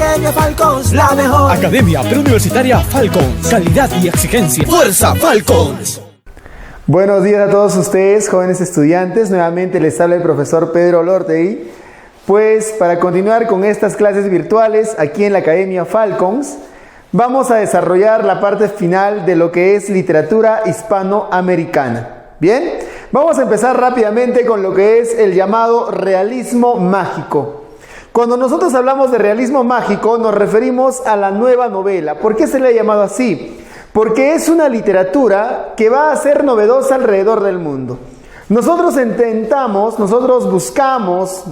Academia Falcons, la mejor. Academia Preuniversitaria Falcons. Calidad y exigencia. ¡Fuerza Falcons! Buenos días a todos ustedes, jóvenes estudiantes. Nuevamente les habla el profesor Pedro Olortegui. Pues para continuar con estas clases virtuales aquí en la Academia Falcons, vamos a desarrollar la parte final de lo que es literatura hispanoamericana. Bien, vamos a empezar rápidamente con lo que es el llamado realismo mágico. Cuando nosotros hablamos de realismo mágico nos referimos a la nueva novela. ¿Por qué se le ha llamado así? Porque es una literatura que va a ser novedosa alrededor del mundo. Nosotros buscamos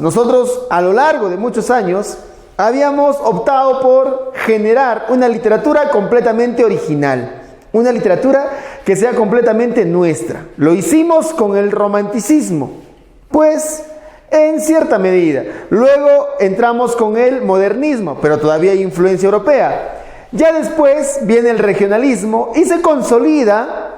a lo largo de muchos años, habíamos optado por generar una literatura completamente original. Una literatura que sea completamente nuestra. Lo hicimos con el romanticismo, pues en cierta medida. Luego entramos con el modernismo, pero todavía hay influencia europea. Ya después viene el regionalismo y se consolida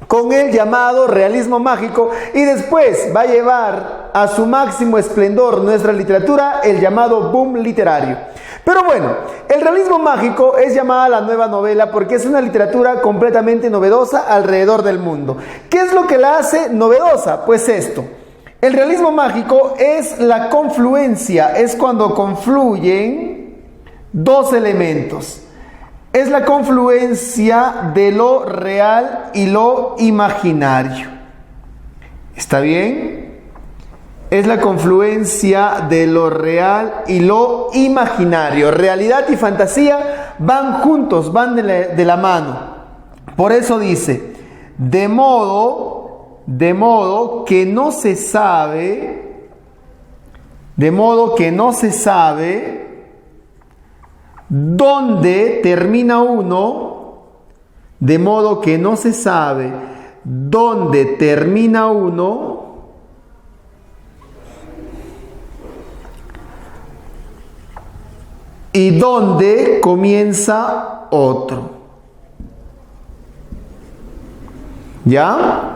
con el llamado realismo mágico, y después va a llevar a su máximo esplendor nuestra literatura, el llamado boom literario. Pero bueno, el realismo mágico es llamada la nueva novela porque es una literatura completamente novedosa alrededor del mundo. ¿Qué es lo que la hace novedosa? Pues esto. El realismo mágico es la confluencia, es cuando confluyen dos elementos. Es la confluencia de lo real y lo imaginario. ¿Está bien? Es la confluencia de lo real y lo imaginario. Realidad y fantasía van juntos, van de la mano. Por eso dice, de modo que no se sabe, dónde termina uno, de modo que no se sabe dónde termina uno y dónde comienza otro. ¿Ya?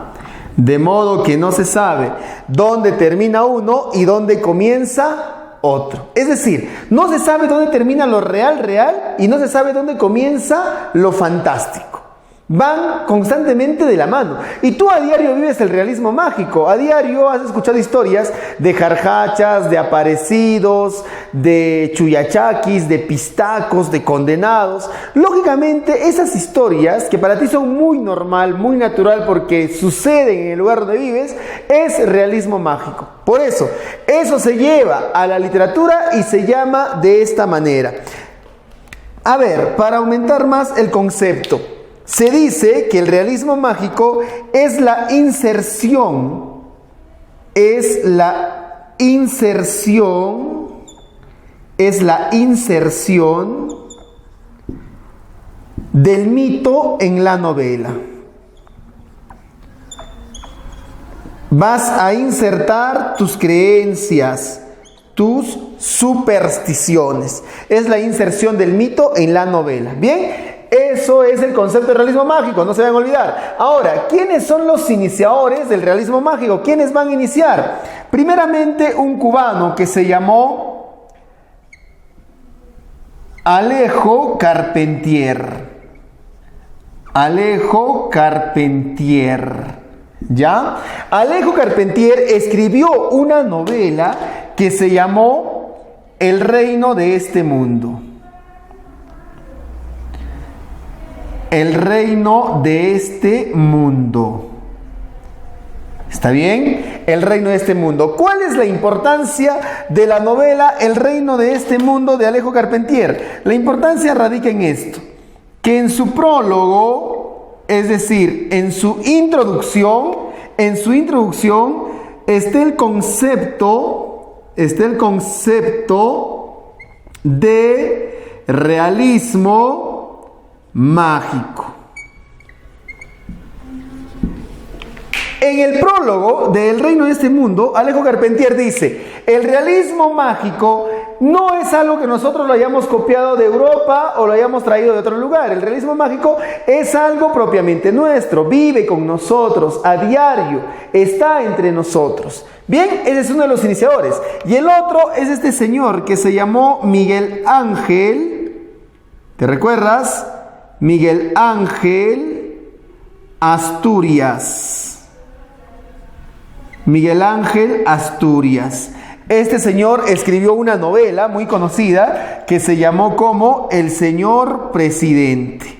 De modo que no se sabe dónde termina uno y dónde comienza otro. Es decir, no se sabe dónde termina lo real y no se sabe dónde comienza lo fantástico. Van constantemente de la mano. Y tú a diario vives el realismo mágico. A diario has escuchado historias de jarjachas, de aparecidos, de chuyachaquis, de pistacos, de condenados. Lógicamente, esas historias que para ti son muy normal, muy natural porque suceden en el lugar donde vives, es realismo mágico. Por eso se lleva a la literatura y se llama de esta manera. A ver, para aumentar más el concepto, se dice que el realismo mágico es la inserción del mito en la novela. Vas a insertar tus creencias, tus supersticiones. Es la inserción del mito en la novela. Bien, eso es el concepto de realismo mágico, no se vayan a olvidar. Ahora, ¿quiénes son los iniciadores del realismo mágico? ¿Quiénes van a iniciar? Primeramente, un cubano que se llamó Alejo Carpentier. ¿Ya? Alejo Carpentier escribió una novela que se llamó El reino de este mundo. El reino de este mundo. ¿Está bien? El reino de este mundo. ¿Cuál es la importancia de la novela El reino de este mundo de Alejo Carpentier? La importancia radica en esto, que en su prólogo, es decir, en su introducción está el concepto de realismo mágico. En el prólogo de El reino de este mundo, Alejo Carpentier dice: el realismo mágico no es algo que nosotros lo hayamos copiado de Europa o lo hayamos traído de otro lugar. El realismo mágico es algo propiamente nuestro, vive con nosotros a diario, está entre nosotros. Bien, ese es uno de los iniciadores. Y el otro es este señor que se llamó Miguel Ángel ¿Te recuerdas? Miguel Ángel Asturias. Miguel Ángel Asturias. Este señor escribió una novela muy conocida que se llamó como El Señor Presidente.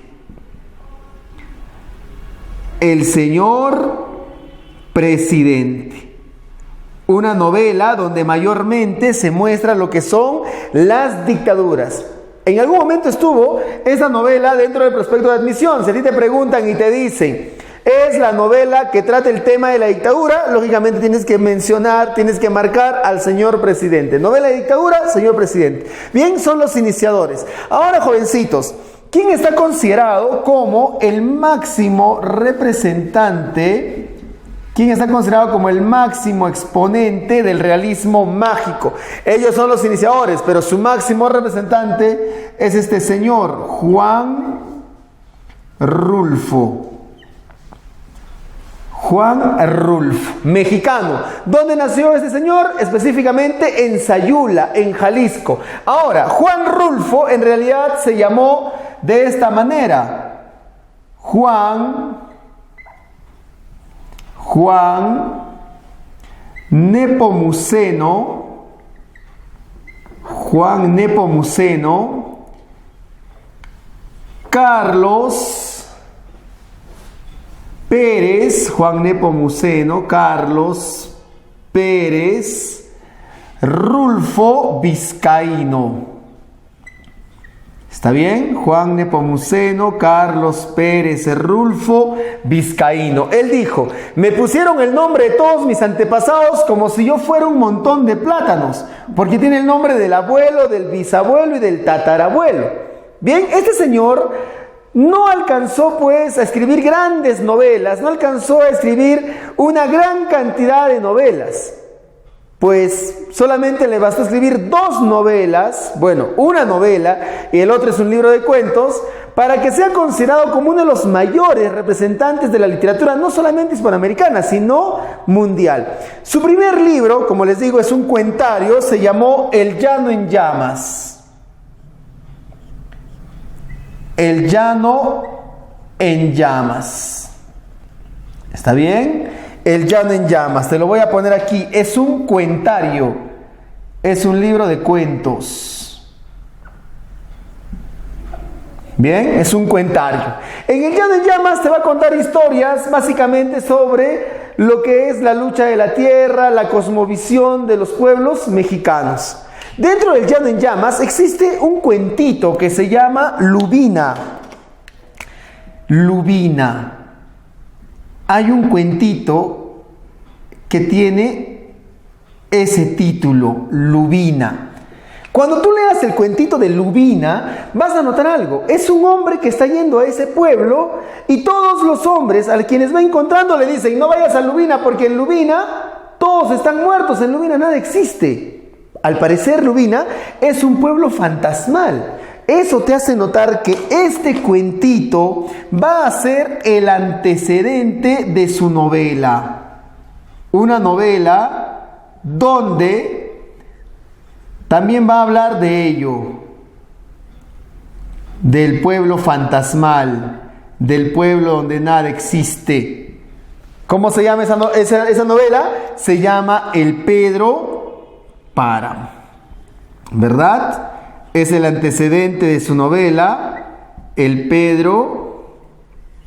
El Señor Presidente. Una novela donde mayormente se muestra lo que son las dictaduras. En algún momento estuvo esa novela dentro del prospecto de admisión. Si a ti te preguntan y te dicen, es la novela que trata el tema de la dictadura, lógicamente tienes que mencionar, tienes que marcar al señor presidente. Novela de dictadura, señor presidente. Bien, son los iniciadores. Ahora, jovencitos, ¿quién está considerado como el máximo representante? ¿Quién está considerado como el máximo exponente del realismo mágico? Ellos son los iniciadores, pero su máximo representante es este señor, Juan Rulfo. Juan Rulfo, mexicano. ¿Dónde nació este señor? Específicamente en Sayula, en Jalisco. Ahora, Juan Rulfo en realidad se llamó de esta manera. Juan Nepomuceno Carlos Pérez, Juan Nepomuceno Carlos Pérez Rulfo Vizcaíno. ¿Está bien? Juan Nepomuceno Carlos Pérez Rulfo Vizcaíno. Él dijo, me pusieron el nombre de todos mis antepasados como si yo fuera un montón de plátanos, porque tiene el nombre del abuelo, del bisabuelo y del tatarabuelo. Bien, este señor no alcanzó pues a escribir grandes novelas, no alcanzó a escribir una gran cantidad de novelas. Pues solamente le bastó escribir 2 novelas, bueno, una novela y el otro es un libro de cuentos, para que sea considerado como uno de los mayores representantes de la literatura, no solamente hispanoamericana, sino mundial. Su primer libro, como les digo, es un cuentario, se llamó El Llano en Llamas. El Llano en Llamas. ¿Está bien? El Llano en Llamas, te lo voy a poner aquí, es un cuentario, es un libro de cuentos. Bien, es un cuentario. En El Llano en Llamas te va a contar historias básicamente sobre lo que es la lucha de la tierra, la cosmovisión de los pueblos mexicanos. Dentro del Llano en Llamas existe un cuentito que se llama Lubina. Lubina. Hay un cuentito que tiene ese título, Lubina. Cuando tú leas el cuentito de Lubina, vas a notar algo. Es un hombre que está yendo a ese pueblo y todos los hombres a quienes va encontrando le dicen, no vayas a Lubina porque en Lubina todos están muertos, en Lubina nada existe. Al parecer Lubina es un pueblo fantasmal. Eso te hace notar que este cuentito va a ser el antecedente de su novela. Una novela donde también va a hablar de ello, del pueblo fantasmal, del pueblo donde nada existe. ¿Cómo se llama esa novela? Se llama El Pedro Páramo, ¿verdad? Es el antecedente de su novela, El Pedro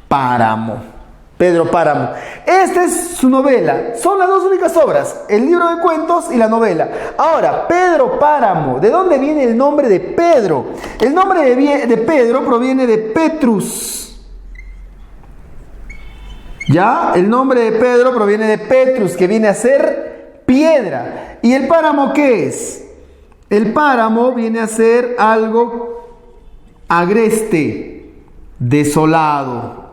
Páramo. Pedro Páramo. Esta es su novela. Son las 2 únicas obras, el libro de cuentos y la novela. Ahora, Pedro Páramo. ¿De dónde viene el nombre de Pedro? El nombre de Pedro proviene de Petrus. ¿Ya? El nombre de Pedro proviene de Petrus, que viene a ser piedra. ¿Y el páramo qué es? El páramo viene a ser algo agreste, desolado.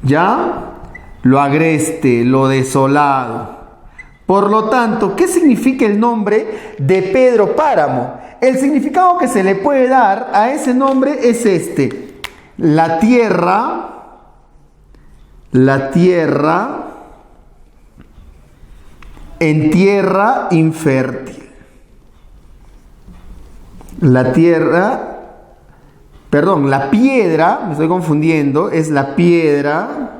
¿Ya? Lo agreste, lo desolado. Por lo tanto, ¿qué significa el nombre de Pedro Páramo? El significado que se le puede dar a ese nombre es este. La tierra en tierra infértil. La tierra Perdón, la piedra, me estoy confundiendo, es la piedra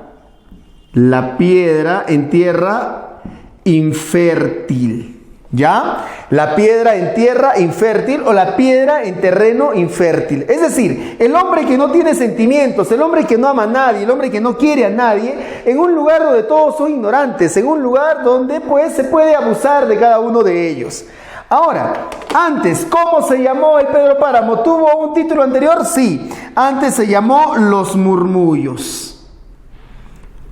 en tierra infértil. ¿Ya? La piedra en tierra infértil o la piedra en terreno infértil. Es decir, el hombre que no tiene sentimientos, el hombre que no ama a nadie, el hombre que no quiere a nadie, en un lugar donde todos son ignorantes, en un lugar donde pues se puede abusar de cada uno de ellos. Ahora, antes, ¿cómo se llamó el Pedro Páramo? ¿Tuvo un título anterior? Sí, antes se llamó Los Murmullos.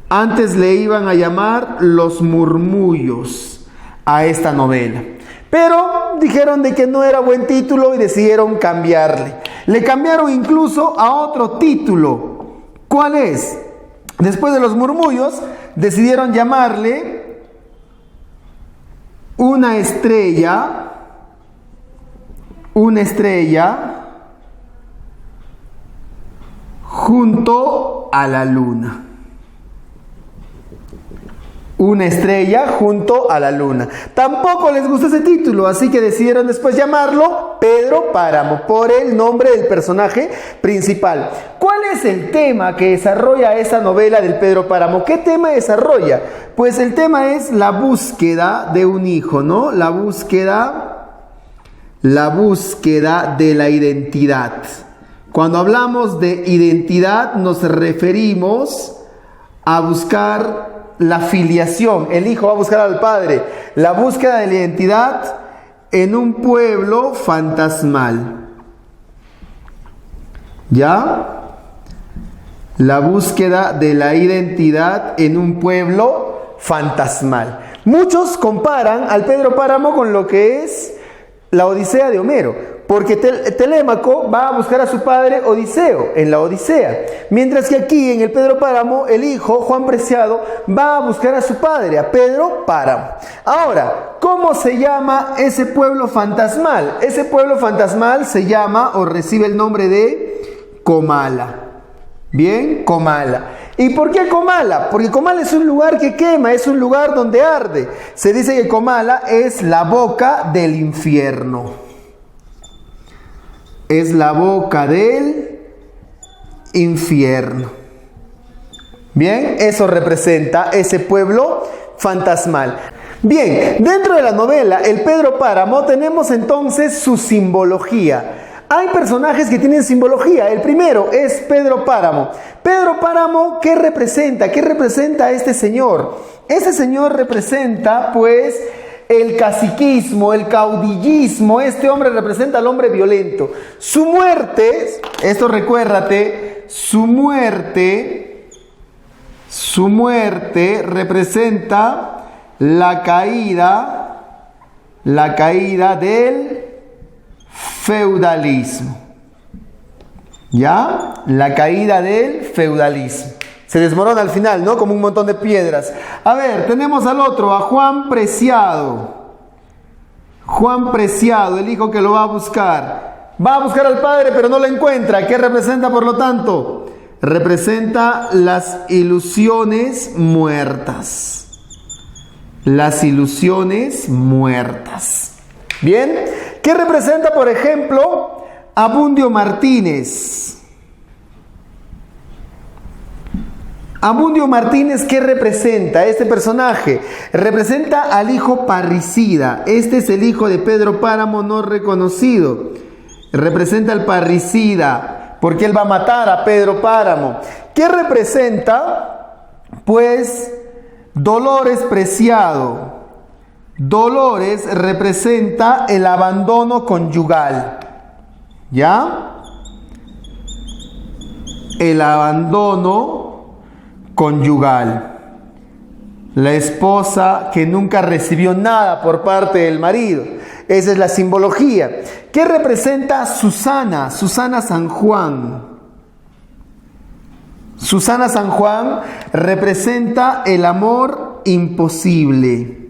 Antes le iban a llamar Los Murmullos a esta novela. Pero dijeron de que no era buen título y decidieron cambiarle. Le cambiaron incluso a otro título. ¿Cuál es? Después de Los Murmullos, decidieron llamarle Una estrella junto a la luna. Una estrella junto a la luna. Tampoco les gustó ese título, así que decidieron después llamarlo Pedro Páramo, por el nombre del personaje principal. ¿Cuál es el tema que desarrolla esa novela del Pedro Páramo? ¿Qué tema desarrolla? Pues el tema es la búsqueda de un hijo, ¿no? La búsqueda de la identidad. Cuando hablamos de identidad nos referimos a buscar la filiación. El hijo va a buscar al padre. La búsqueda de la identidad en un pueblo fantasmal. ¿Ya? La búsqueda de la identidad en un pueblo fantasmal. Muchos comparan al Pedro Páramo con lo que es la Odisea de Homero, porque Telémaco va a buscar a su padre Odiseo en la Odisea, mientras que aquí en el Pedro Páramo el hijo Juan Preciado va a buscar a su padre, a Pedro Páramo. Ahora, ¿cómo se llama ese pueblo fantasmal? Ese pueblo fantasmal se llama o recibe el nombre de Comala. Bien, Comala. ¿Y por qué Comala? Porque Comala es un lugar que quema, es un lugar donde arde. Se dice que Comala es la boca del infierno. Es la boca del infierno. Bien, eso representa ese pueblo fantasmal. Bien, dentro de la novela El Pedro Páramo tenemos entonces su simbología. Hay personajes que tienen simbología. El primero es Pedro Páramo. Pedro Páramo, ¿qué representa? ¿Qué representa este señor? Ese señor representa, pues, el caciquismo, el caudillismo. Este hombre representa al hombre violento. Su muerte, esto recuérdate, su muerte representa la caída del feudalismo. ¿Ya? La caída del feudalismo. Se desmorona al final, ¿no? Como un montón de piedras. A ver, tenemos al otro, a Juan Preciado. Juan Preciado, el hijo que lo va a buscar. Va a buscar al padre, pero no lo encuentra. ¿Qué representa, por lo tanto? Representa las ilusiones muertas. Las ilusiones muertas. Bien. ¿Qué representa, por ejemplo, Abundio Martínez? Abundio Martínez, ¿qué representa este personaje? Representa al hijo parricida. Este es el hijo de Pedro Páramo no reconocido. Representa al parricida, porque él va a matar a Pedro Páramo. ¿Qué representa? Pues Dolores Preciado. Dolores representa el abandono conyugal. ¿Ya? El abandono conyugal. La esposa que nunca recibió nada por parte del marido. Esa es la simbología. ¿Qué representa Susana? Susana San Juan. Susana San Juan representa el amor imposible.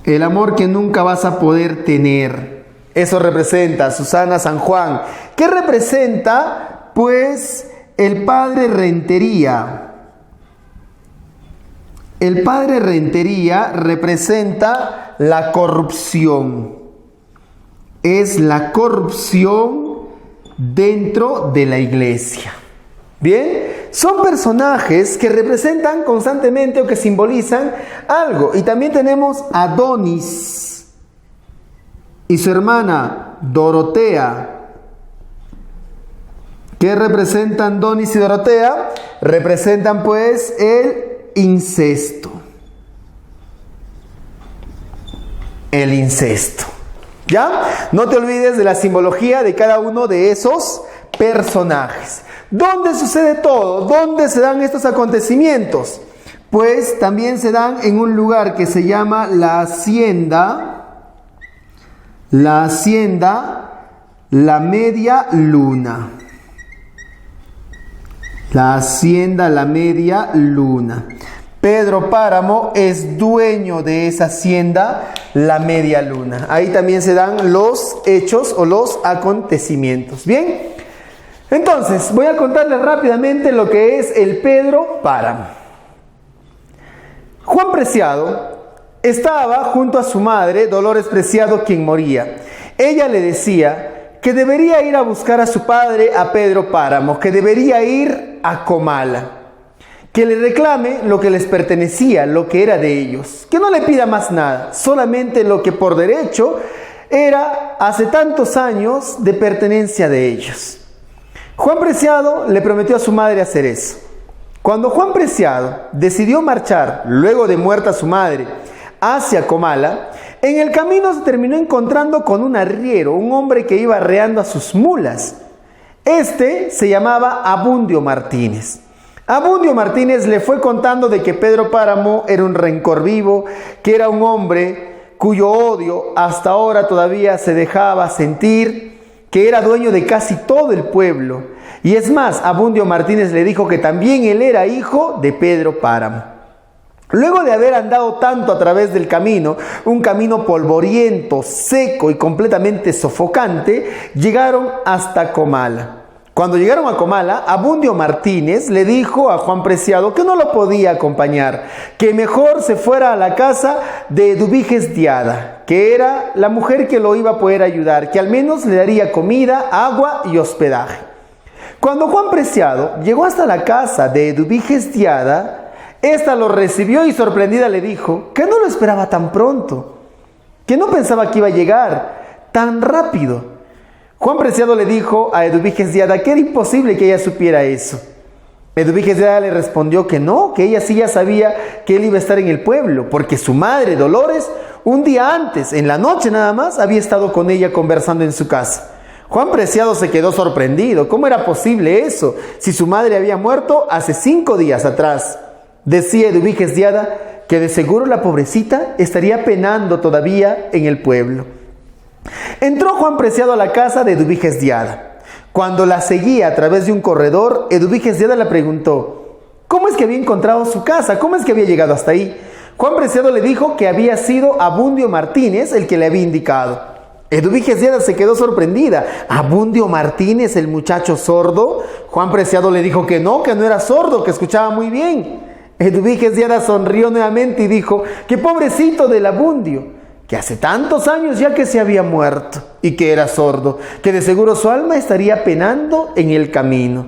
El amor que nunca vas a poder tener. Eso representa Susana San Juan. ¿Qué representa? Pues el padre Rentería. El padre Rentería representa la corrupción. Es la corrupción dentro de la iglesia. Bien, son personajes que representan constantemente o que simbolizan algo. Y también tenemos a Adonis y su hermana Dorotea. ¿Qué representan Adonis y Dorotea? Representan pues el incesto. El incesto. ¿Ya? No te olvides de la simbología de cada uno de esos personajes. ¿Dónde sucede todo? ¿Dónde se dan estos acontecimientos? Pues también se dan en un lugar que se llama la hacienda. La hacienda, la media luna. La hacienda, la media luna. Pedro Páramo es dueño de esa hacienda, la media luna. Ahí también se dan los hechos o los acontecimientos. Bien, entonces voy a contarles rápidamente lo que es el Pedro Páramo. Juan Preciado estaba junto a su madre, Dolores Preciado, quien moría. Ella le decía que debería ir a buscar a su padre, a Pedro Páramo, que debería ir a Comala, que le reclame lo que les pertenecía, lo que era de ellos, que no le pida más nada, solamente lo que por derecho era hace tantos años de pertenencia de ellos. Juan Preciado le prometió a su madre hacer eso. Cuando Juan Preciado decidió marchar, luego de muerta su madre, hacia Comala, en el camino se terminó encontrando con un arriero, un hombre que iba arreando a sus mulas. Este se llamaba Abundio Martínez. Abundio Martínez le fue contando de que Pedro Páramo era un rencor vivo, que era un hombre cuyo odio hasta ahora todavía se dejaba sentir, que era dueño de casi todo el pueblo. Y es más, Abundio Martínez le dijo que también él era hijo de Pedro Páramo. Luego de haber andado tanto a través del camino, un camino polvoriento, seco y completamente sofocante, llegaron hasta Comala. Cuando llegaron a Comala, Abundio Martínez le dijo a Juan Preciado que no lo podía acompañar, que mejor se fuera a la casa de Eduviges Diada, que era la mujer que lo iba a poder ayudar, que al menos le daría comida, agua y hospedaje. Cuando Juan Preciado llegó hasta la casa de Eduviges Diada, ésta lo recibió y sorprendida le dijo que no lo esperaba tan pronto, que no pensaba que iba a llegar tan rápido. Juan Preciado le dijo a Eduviges Diada que era imposible que ella supiera eso. Eduviges Diada le respondió que no, que ella sí ya sabía que él iba a estar en el pueblo, porque su madre, Dolores, un día antes, en la noche nada más, había estado con ella conversando en su casa. Juan Preciado se quedó sorprendido. ¿Cómo era posible eso? Si su madre había muerto hace 5 días atrás. Decía Eduviges Diada que de seguro la pobrecita estaría penando todavía en el pueblo. Entró Juan Preciado a la casa de Eduviges Diada. Cuando la seguía a través de un corredor, Eduviges Diada le preguntó ¿cómo es que había encontrado su casa? ¿Cómo es que había llegado hasta ahí? Juan Preciado le dijo que había sido Abundio Martínez el que le había indicado. Eduviges Diada se quedó sorprendida. ¿Abundio Martínez, el muchacho sordo? Juan Preciado le dijo que no era sordo, que escuchaba muy bien. Eduviges Diada sonrió nuevamente y dijo que pobrecito del Abundio, que hace tantos años ya que se había muerto y que era sordo, que de seguro su alma estaría penando en el camino.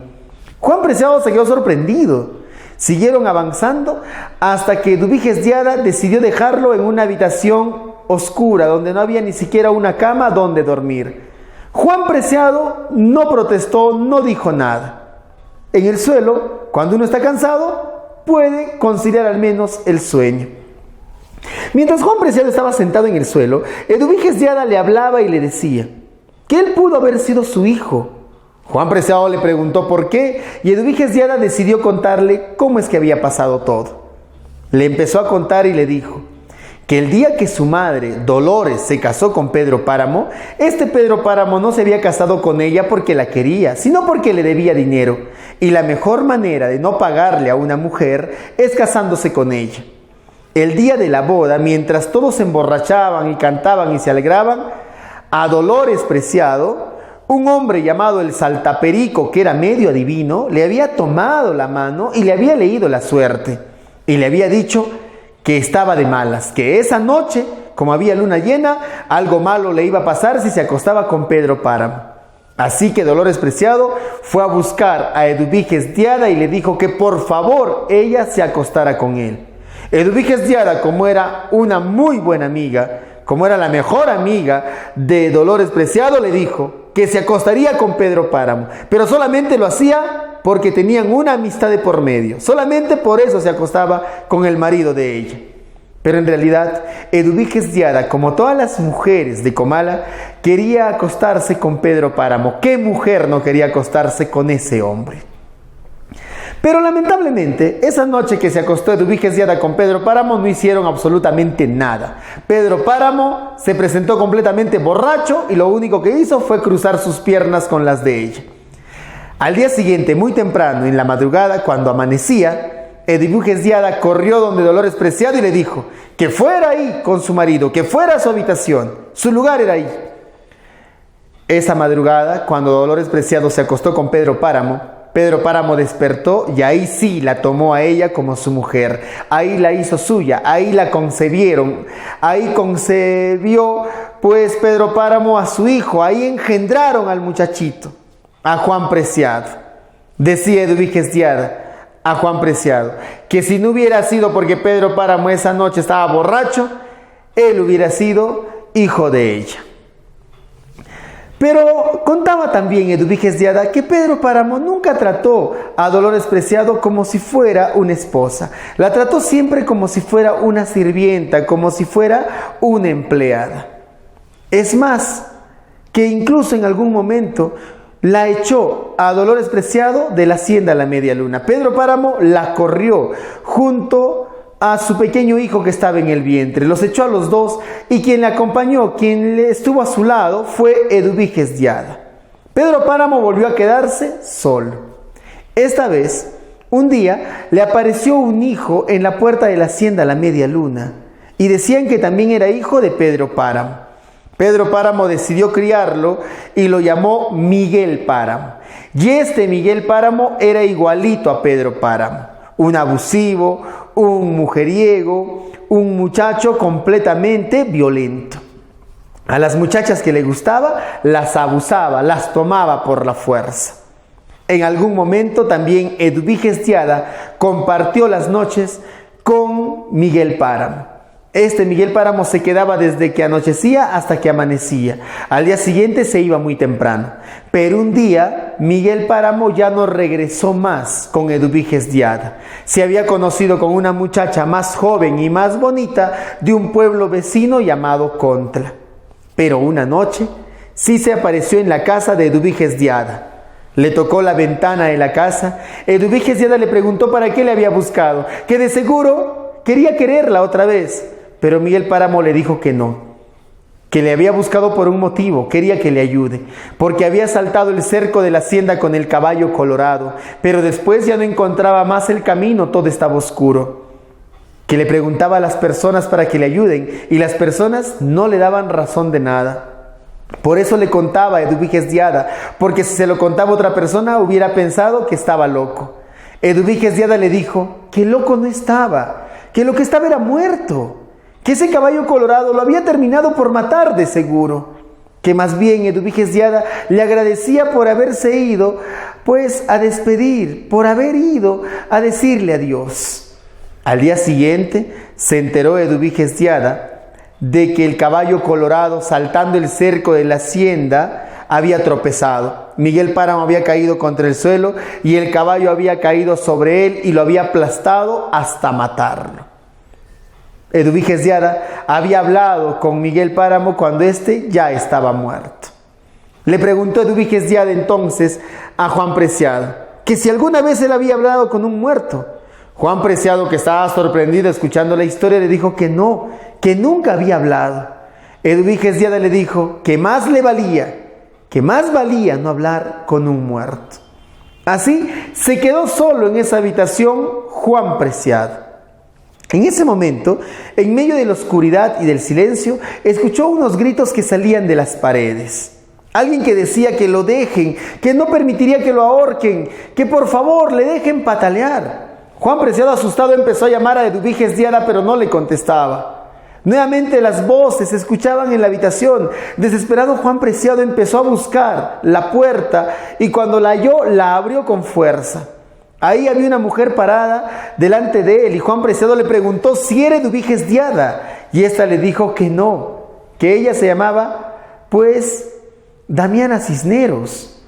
Juan Preciado se quedó sorprendido. Siguieron avanzando hasta que Eduviges Diada decidió dejarlo en una habitación oscura donde no había ni siquiera una cama donde dormir. Juan Preciado no protestó, no dijo nada. En el suelo, cuando uno está cansado, puede conciliar al menos el sueño. Mientras Juan Preciado estaba sentado en el suelo, Eduviges Diada le hablaba y le decía que él pudo haber sido su hijo. Juan Preciado le preguntó por qué y Eduviges Diada decidió contarle cómo es que había pasado todo. Le empezó a contar y le dijo que el día que su madre, Dolores, se casó con Pedro Páramo, este Pedro Páramo no se había casado con ella porque la quería, sino porque le debía dinero. Y la mejor manera de no pagarle a una mujer es casándose con ella. El día de la boda, mientras todos se emborrachaban y cantaban y se alegraban, a Dolores Preciado, un hombre llamado el Saltaperico, que era medio adivino, le había tomado la mano y le había leído la suerte. Y le había dicho que estaba de malas, que esa noche, como había luna llena, algo malo le iba a pasar si se acostaba con Pedro Páramo. Así que Dolores Preciado fue a buscar a Eduviges Diada y le dijo que por favor ella se acostara con él. Eduviges Diada, como era una muy buena amiga, como era la mejor amiga de Dolores Preciado, le dijo que se acostaría con Pedro Páramo, pero solamente lo hacía porque tenían una amistad de por medio. Solamente por eso se acostaba con el marido de ella. Pero en realidad, Eduviges Diada, como todas las mujeres de Comala, quería acostarse con Pedro Páramo. ¿Qué mujer no quería acostarse con ese hombre? Pero lamentablemente, esa noche que se acostó Eduviges Diada con Pedro Páramo, no hicieron absolutamente nada. Pedro Páramo se presentó completamente borracho y lo único que hizo fue cruzar sus piernas con las de ella. Al día siguiente, muy temprano, en la madrugada, cuando amanecía, Eduviges Diada corrió donde Dolores Preciado y le dijo que fuera ahí con su marido, que fuera a su habitación, su lugar era ahí. Esa madrugada, cuando Dolores Preciado se acostó con Pedro Páramo despertó y ahí sí la tomó a ella como su mujer. Ahí la hizo suya, ahí la concebieron, ahí concebió pues Pedro Páramo a su hijo, ahí engendraron al muchachito, a Juan Preciado. Decía Eduviges Diada a Juan Preciado que si no hubiera sido porque Pedro Páramo esa noche estaba borracho, él hubiera sido hijo de ella. Pero contaba también Eduviges Diada que Pedro Páramo nunca trató a Dolores Preciado como si fuera una esposa. La trató siempre como si fuera una sirvienta, como si fuera una empleada. Es más, que incluso en algún momento la echó a Dolores Preciado de la hacienda La Media Luna. Pedro Páramo la corrió junto a su pequeño hijo que estaba en el vientre. Los echó a los dos y quien le acompañó, quien le estuvo a su lado fue Eduviges Diada. Pedro Páramo volvió a quedarse solo. Esta vez, un día, le apareció un hijo en la puerta de la hacienda La Media Luna y decían que también era hijo de Pedro Páramo. Pedro Páramo decidió criarlo y lo llamó Miguel Páramo. Y este Miguel Páramo era igualito a Pedro Páramo. Un abusivo, un mujeriego, un muchacho completamente violento. A las muchachas que le gustaba, las abusaba, las tomaba por la fuerza. En algún momento también Eduviges Diada compartió las noches con Miguel Páramo. Este Miguel Páramo se quedaba desde que anochecía hasta que amanecía. Al día siguiente se iba muy temprano. Pero un día Miguel Páramo ya no regresó más con Eduviges Diada. Se había conocido con una muchacha más joven y más bonita de un pueblo vecino llamado Contla. Pero una noche sí se apareció en la casa de Eduviges Diada. Le tocó la ventana de la casa. Eduviges Diada le preguntó para qué le había buscado, que de seguro quería quererla otra vez. Pero Miguel Páramo le dijo que no, que le había buscado por un motivo, quería que le ayude, porque había saltado el cerco de la hacienda con el caballo colorado, pero después ya no encontraba más el camino, todo estaba oscuro. Que le preguntaba a las personas para que le ayuden y las personas no le daban razón de nada. Por eso le contaba a Eduviges Diada, porque si se lo contaba a otra persona hubiera pensado que estaba loco. Eduviges Diada le dijo que loco no estaba, que lo que estaba era muerto, que ese caballo colorado lo había terminado por matar de seguro, que más bien Eduviges Diada le agradecía por haberse ido, pues a despedir, por haber ido a decirle adiós. Al día siguiente se enteró Eduviges Diada de que el caballo colorado, saltando el cerco de la hacienda, había tropezado. Miguel Páramo había caído contra el suelo y el caballo había caído sobre él y lo había aplastado hasta matarlo. Eduviges Diada había hablado con Miguel Páramo cuando éste ya estaba muerto. Le preguntó Eduviges Diada entonces a Juan Preciado que si alguna vez él había hablado con un muerto. Juan Preciado, que estaba sorprendido escuchando la historia, le dijo que no, que nunca había hablado. Eduviges Diada le dijo que más valía no hablar con un muerto. Así se quedó solo en esa habitación Juan Preciado. En ese momento, en medio de la oscuridad y del silencio, escuchó unos gritos que salían de las paredes. Alguien que decía que lo dejen, que no permitiría que lo ahorquen, que por favor le dejen patalear. Juan Preciado, asustado, empezó a llamar a Eduviges Diada, pero no le contestaba. Nuevamente las voces se escuchaban en la habitación. Desesperado, Juan Preciado empezó a buscar la puerta y cuando la halló, la abrió con fuerza. Ahí había una mujer parada delante de él y Juan Preciado le preguntó si era Eduviges Diada y ésta le dijo que no, que ella se llamaba, pues, Damiana Cisneros,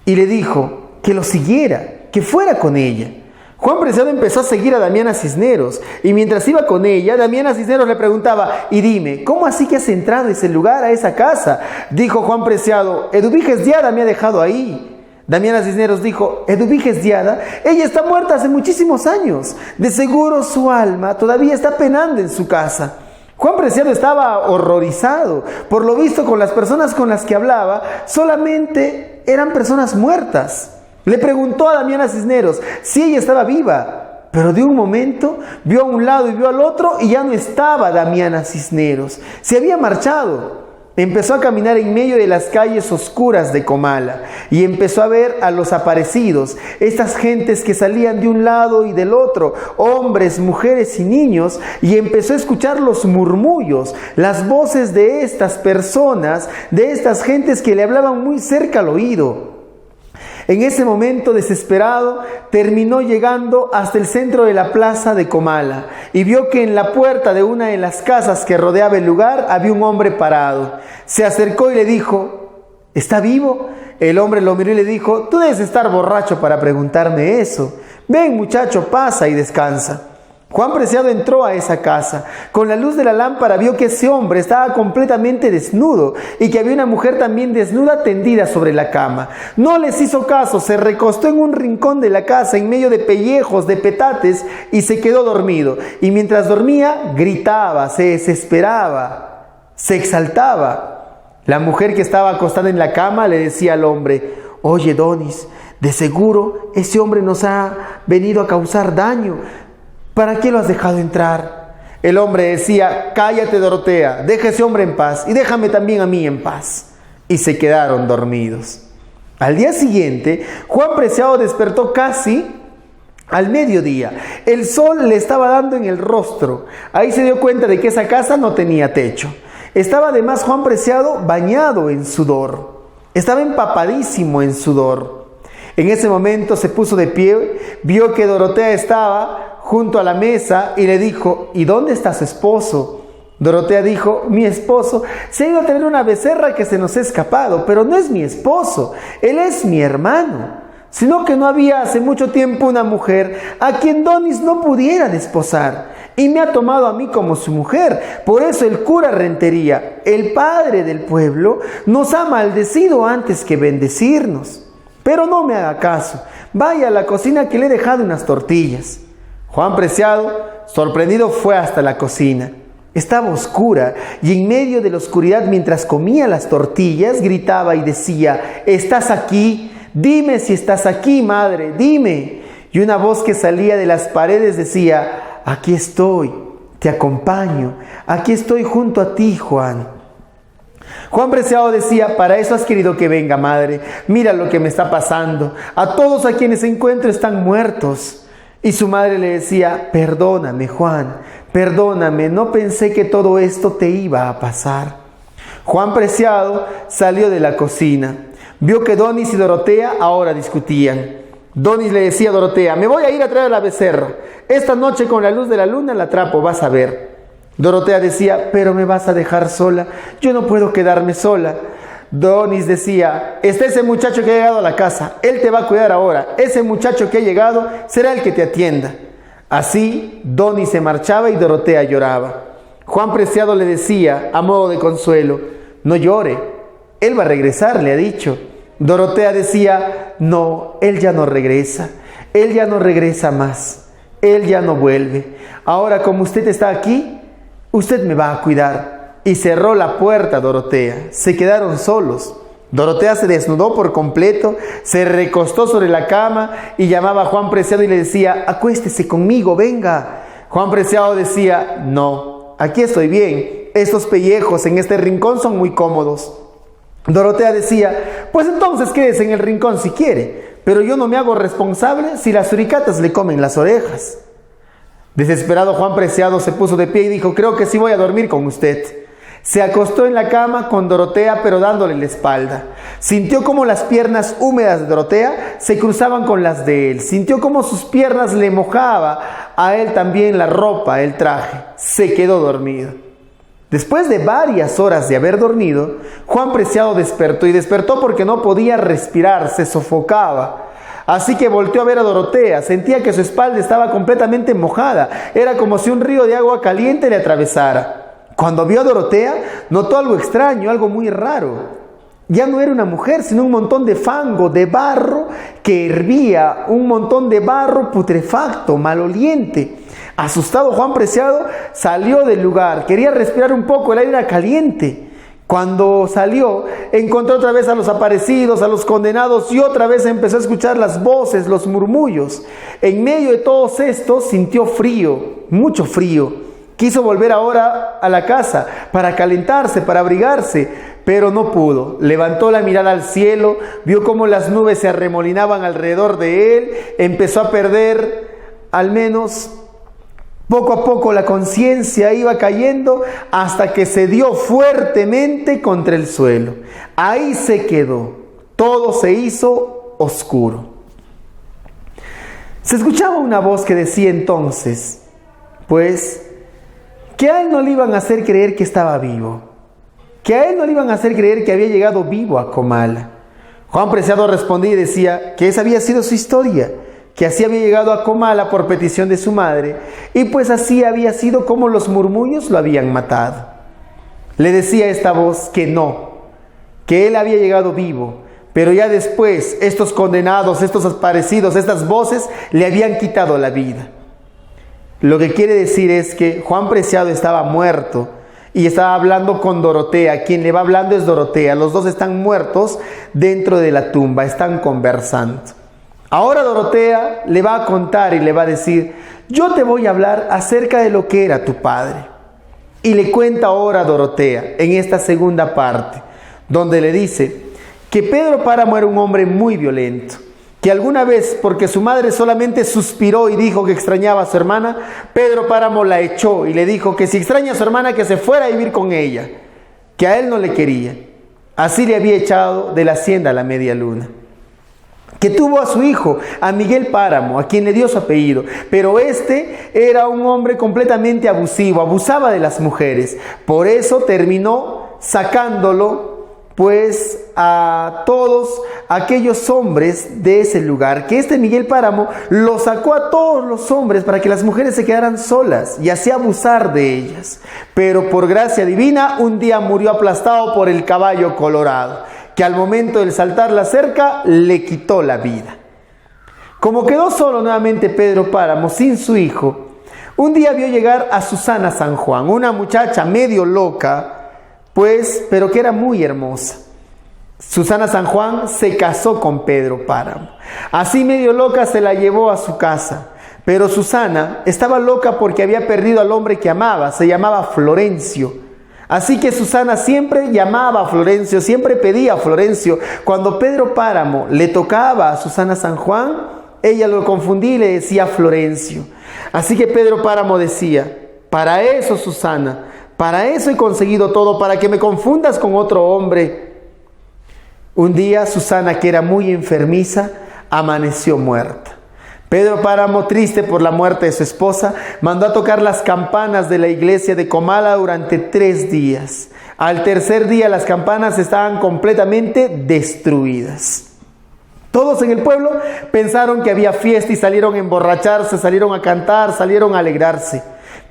y le dijo que lo siguiera, que fuera con ella. Juan Preciado empezó a seguir a Damiana Cisneros y mientras iba con ella, Damiana Cisneros le preguntaba, y dime, ¿cómo así que has entrado a ese lugar, a esa casa? Dijo Juan Preciado, Eduviges Diada me ha dejado ahí. Damiana Cisneros dijo, Eduviges Diada, ella está muerta hace muchísimos años, de seguro su alma todavía está penando en su casa. Juan Preciado estaba horrorizado, por lo visto con las personas con las que hablaba, solamente eran personas muertas. Le preguntó a Damiana Cisneros si ella estaba viva, pero de un momento vio a un lado y vio al otro y ya no estaba Damiana Cisneros. Se había marchado. Empezó a caminar en medio de las calles oscuras de Comala y empezó a ver a los aparecidos, estas gentes que salían de un lado y del otro, hombres, mujeres y niños, y empezó a escuchar los murmullos, las voces de estas personas, de estas gentes que le hablaban muy cerca al oído. En ese momento desesperado terminó llegando hasta el centro de la plaza de Comala y vio que en la puerta de una de las casas que rodeaba el lugar había un hombre parado. Se acercó y le dijo, ¿está vivo? El hombre lo miró y le dijo, tú debes estar borracho para preguntarme eso. Ven muchacho, pasa y descansa. Juan Preciado entró a esa casa. Con la luz de la lámpara vio que ese hombre estaba completamente desnudo y que había una mujer también desnuda tendida sobre la cama. No les hizo caso, se recostó en un rincón de la casa en medio de pellejos, de petates y se quedó dormido. Y mientras dormía gritaba, se desesperaba, se exaltaba. La mujer que estaba acostada en la cama le decía al hombre, oye Donis, de seguro ese hombre nos ha venido a causar daño. ¿Para qué lo has dejado entrar? El hombre decía, cállate Dorotea, deja a ese hombre en paz y déjame también a mí en paz. Y se quedaron dormidos. Al día siguiente, Juan Preciado despertó casi al mediodía. El sol le estaba dando en el rostro. Ahí se dio cuenta de que esa casa no tenía techo. Estaba además Juan Preciado bañado en sudor. Estaba empapadísimo en sudor. En ese momento se puso de pie, vio que Dorotea estaba junto a la mesa y le dijo, ¿y dónde está su esposo? Dorotea dijo, mi esposo se ha ido a tener una becerra que se nos ha escapado, pero no es mi esposo, él es mi hermano, sino que no había hace mucho tiempo una mujer a quien Donis no pudiera desposar y me ha tomado a mí como su mujer. Por eso el cura Rentería, el padre del pueblo, nos ha maldecido antes que bendecirnos. Pero no me haga caso, vaya a la cocina que le he dejado unas tortillas. Juan Preciado, sorprendido, fue hasta la cocina. Estaba oscura y en medio de la oscuridad, mientras comía las tortillas, gritaba y decía, ¿estás aquí? Dime si estás aquí, madre, dime. Y una voz que salía de las paredes decía, aquí estoy, te acompaño, aquí estoy junto a ti, Juan. Juan Preciado decía, para eso has querido que venga, madre, mira lo que me está pasando, a todos a quienes encuentro están muertos. Y su madre le decía, perdóname Juan, perdóname, no pensé que todo esto te iba a pasar. Juan Preciado salió de la cocina, vio que Donis y Dorotea ahora discutían. Donis le decía a Dorotea, me voy a ir a traer a la becerra, esta noche con la luz de la luna la atrapo, vas a ver. Dorotea decía, pero me vas a dejar sola, yo no puedo quedarme sola. Donis decía, está ese muchacho que ha llegado a la casa, él te va a cuidar ahora, ese muchacho que ha llegado será el que te atienda. Así, Donis se marchaba y Dorotea lloraba. Juan Preciado le decía, a modo de consuelo, no llore, él va a regresar, le ha dicho. Dorotea decía, no, él ya no regresa más, él ya no vuelve. Ahora como usted está aquí, usted me va a cuidar. Y cerró la puerta Dorotea. Se quedaron solos. Dorotea se desnudó por completo, se recostó sobre la cama y llamaba a Juan Preciado y le decía, acuéstese conmigo, venga. Juan Preciado decía, no, aquí estoy bien, estos pellejos en este rincón son muy cómodos. Dorotea decía, pues entonces quédese en el rincón si quiere, pero yo no me hago responsable si las suricatas le comen las orejas. Desesperado, Juan Preciado se puso de pie y dijo: creo que sí voy a dormir con usted. Se acostó en la cama con Dorotea, pero dándole la espalda. Sintió como las piernas húmedas de Dorotea se cruzaban con las de él. Sintió como sus piernas le mojaba a él también la ropa, el traje. Se quedó dormido. Después de varias horas de haber dormido, Juan Preciado despertó, y despertó porque no podía respirar, se sofocaba. Así que volteó a ver a Dorotea. Sentía que su espalda estaba completamente mojada. Era como si un río de agua caliente le atravesara. Cuando vio a Dorotea, notó algo extraño, algo muy raro. Ya no era una mujer, sino un montón de fango, de barro que hervía, un montón de barro putrefacto, maloliente. Asustado, Juan Preciado salió del lugar. Quería respirar un poco, el aire era caliente. Cuando salió, encontró otra vez a los aparecidos, a los condenados, y otra vez empezó a escuchar las voces, los murmullos. En medio de todos estos sintió frío, mucho frío. Quiso volver ahora a la casa para calentarse, para abrigarse, pero no pudo. Levantó la mirada al cielo, vio cómo las nubes se arremolinaban alrededor de él, empezó a perder, al menos poco a poco, la conciencia iba cayendo hasta que se dio fuertemente contra el suelo. Ahí se quedó, todo se hizo oscuro. Se escuchaba una voz que decía entonces, pues, que a él no le iban a hacer creer que estaba vivo, que a él no le iban a hacer creer que había llegado vivo a Comala. Juan Preciado respondía y decía que esa había sido su historia, que así había llegado a Comala por petición de su madre, y pues así había sido como los murmullos lo habían matado. Le decía esta voz que no, que él había llegado vivo, pero ya después estos condenados, estos aparecidos, estas voces le habían quitado la vida. Lo que quiere decir es que Juan Preciado estaba muerto y estaba hablando con Dorotea. Quien le va hablando es Dorotea. Los dos están muertos dentro de la tumba, están conversando. Ahora Dorotea le va a contar y le va a decir: yo te voy a hablar acerca de lo que era tu padre. Y le cuenta ahora a Dorotea en esta segunda parte, donde le dice que Pedro Páramo era un hombre muy violento, que alguna vez, porque su madre solamente suspiró y dijo que extrañaba a su hermana, Pedro Páramo la echó y le dijo que si extraña a su hermana, que se fuera a vivir con ella, que a él no le quería. Así le había echado de la hacienda a la Media Luna. Que tuvo a su hijo, a Miguel Páramo, a quien le dio su apellido, pero este era un hombre completamente abusivo, abusaba de las mujeres. Por eso terminó sacándolo pues a todos aquellos hombres de ese lugar, que este Miguel Páramo lo sacó a todos los hombres para que las mujeres se quedaran solas y así abusar de ellas. Pero por gracia divina, un día murió aplastado por el caballo colorado, que al momento de saltar la cerca le quitó la vida. Como quedó solo nuevamente Pedro Páramo, sin su hijo, un día vio llegar a Susana San Juan, una muchacha medio loca, pues, pero que era muy hermosa. Susana San Juan se casó con Pedro Páramo. Así medio loca se la llevó a su casa. Pero Susana estaba loca porque había perdido al hombre que amaba, se llamaba Florencio. Así que Susana siempre llamaba a Florencio, siempre pedía a Florencio. Cuando Pedro Páramo le tocaba a Susana San Juan, ella lo confundía y le decía Florencio. Así que Pedro Páramo decía: para eso, Susana, para eso he conseguido todo, para que me confundas con otro hombre. Un día Susana, que era muy enfermiza, amaneció muerta. Pedro Páramo, triste por la muerte de su esposa, mandó a tocar las campanas de la iglesia de Comala durante 3 días. Al tercer día las campanas estaban completamente destruidas. Todos en el pueblo pensaron que había fiesta y salieron a emborracharse, salieron a cantar, salieron a alegrarse.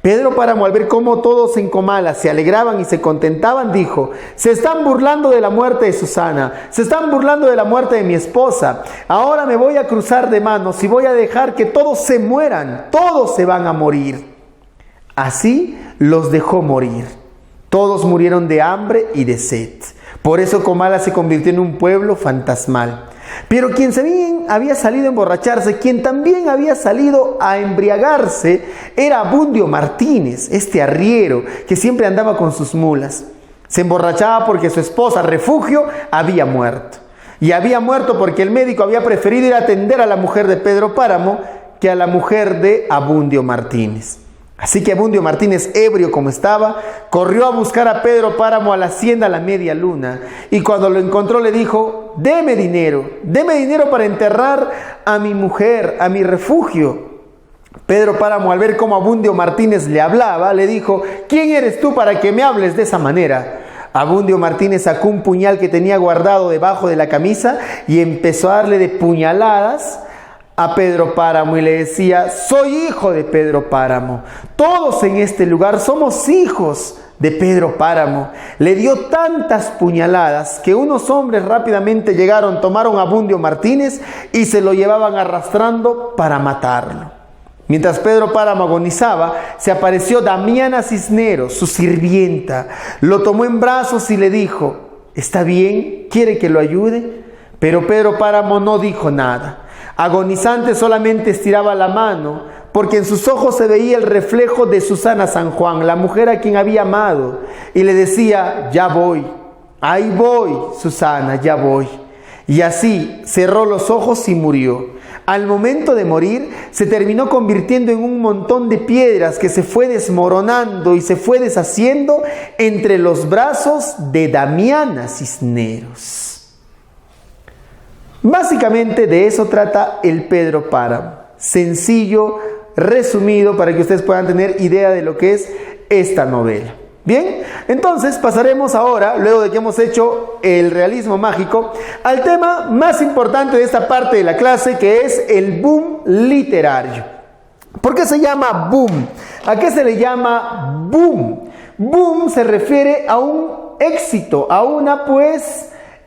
Pedro Páramo, al ver cómo todos en Comala se alegraban y se contentaban, dijo: se están burlando de la muerte de Susana, se están burlando de la muerte de mi esposa. Ahora me voy a cruzar de manos y voy a dejar que todos se mueran, todos se van a morir. Así los dejó morir. Todos murieron de hambre y de sed. Por eso Comala se convirtió en un pueblo fantasmal. Pero quien también había salido a emborracharse, quien también había salido a embriagarse, era Abundio Martínez, este arriero que siempre andaba con sus mulas. Se emborrachaba porque su esposa, Refugio, había muerto. Y había muerto porque el médico había preferido ir a atender a la mujer de Pedro Páramo que a la mujer de Abundio Martínez. Así que Abundio Martínez, ebrio como estaba, corrió a buscar a Pedro Páramo a la hacienda a la media luna. Y cuando lo encontró le dijo: deme dinero para enterrar a mi mujer, a mi refugio. Pedro Páramo, al ver cómo Abundio Martínez le hablaba, le dijo: ¿quién eres tú para que me hables de esa manera? Abundio Martínez sacó un puñal que tenía guardado debajo de la camisa y empezó a darle de puñaladas a Pedro Páramo y le decía: soy hijo de Pedro Páramo, todos en este lugar somos hijos de Pedro Páramo. Le dio tantas puñaladas que unos hombres rápidamente llegaron, tomaron a Abundio Martínez y se lo llevaban arrastrando para matarlo. Mientras Pedro Páramo agonizaba, se apareció Damiana Cisneros, su sirvienta. Lo tomó en brazos y le dijo: ¿está bien? ¿Quiere que lo ayude? Pero Pedro Páramo no dijo nada. Agonizante, solamente estiraba la mano, porque en sus ojos se veía el reflejo de Susana San Juan, la mujer a quien había amado, y le decía: ya voy, ahí voy, Susana, ya voy. Y así cerró los ojos y murió. Al momento de morir, se terminó convirtiendo en un montón de piedras que se fue desmoronando y se fue deshaciendo entre los brazos de Damiana Cisneros. Básicamente de eso trata el Pedro Páramo. Sencillo, resumido, para que ustedes puedan tener idea de lo que es esta novela. Bien, entonces pasaremos ahora, luego de que hemos hecho el realismo mágico, al tema más importante de esta parte de la clase, que es el boom literario. ¿Por qué se llama boom? ¿A qué se le llama boom? Boom se refiere a un éxito, a una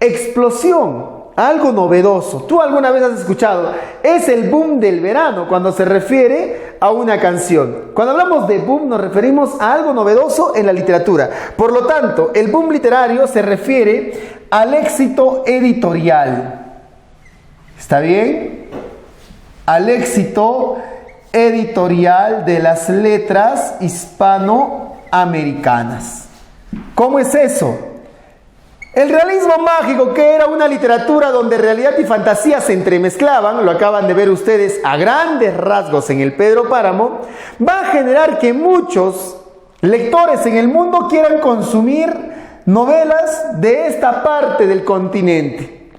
explosión, algo novedoso. Tú alguna vez has escuchado: es el boom del verano, cuando se refiere a una canción. Cuando hablamos de boom nos referimos a algo novedoso en la literatura. Por lo tanto, el boom literario se refiere al éxito editorial. ¿Está bien? Al éxito editorial de las letras hispanoamericanas. ¿Cómo es eso? El realismo mágico, que era una literatura donde realidad y fantasía se entremezclaban, lo acaban de ver ustedes a grandes rasgos en el Pedro Páramo, va a generar que muchos lectores en el mundo quieran consumir novelas de esta parte del continente.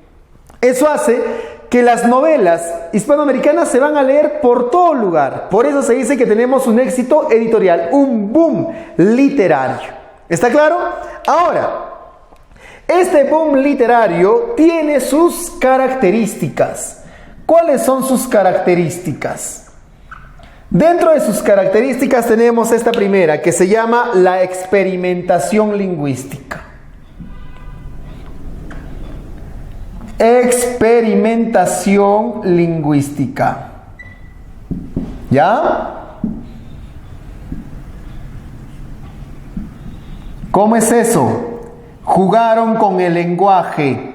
Eso hace que las novelas hispanoamericanas se van a leer por todo lugar. Por eso se dice que tenemos un éxito editorial, un boom literario. ¿Está claro? Ahora, este boom literario tiene sus características. ¿Cuáles son sus características? Dentro de sus características tenemos esta primera, que se llama la experimentación lingüística. Experimentación lingüística. ¿Ya? ¿Cómo es eso? Jugaron con el lenguaje.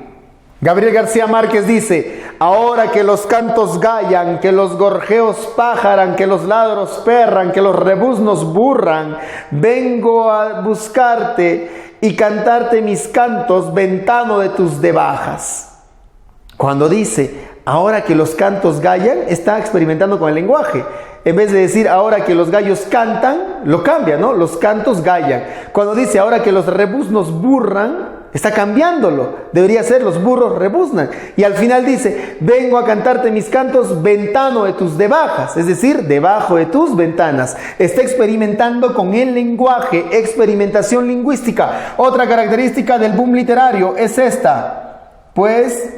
Gabriel García Márquez dice: ahora que los cantos gallan, que los gorjeos pájaran, que los ladros perran, que los rebuznos burran, vengo a buscarte y cantarte mis cantos, ventano de tus debajas. Cuando dice ahora que los cantos gallan, está experimentando con el lenguaje. En vez de decir ahora que los gallos cantan, lo cambia, ¿no? Los cantos gallan. Cuando dice ahora que los rebuznos burran, está cambiándolo. Debería ser los burros rebuznan. Y al final dice: vengo a cantarte mis cantos, ventano de tus debajas. Es decir, debajo de tus ventanas. Está experimentando con el lenguaje, experimentación lingüística. Otra característica del boom literario es esta. Pues,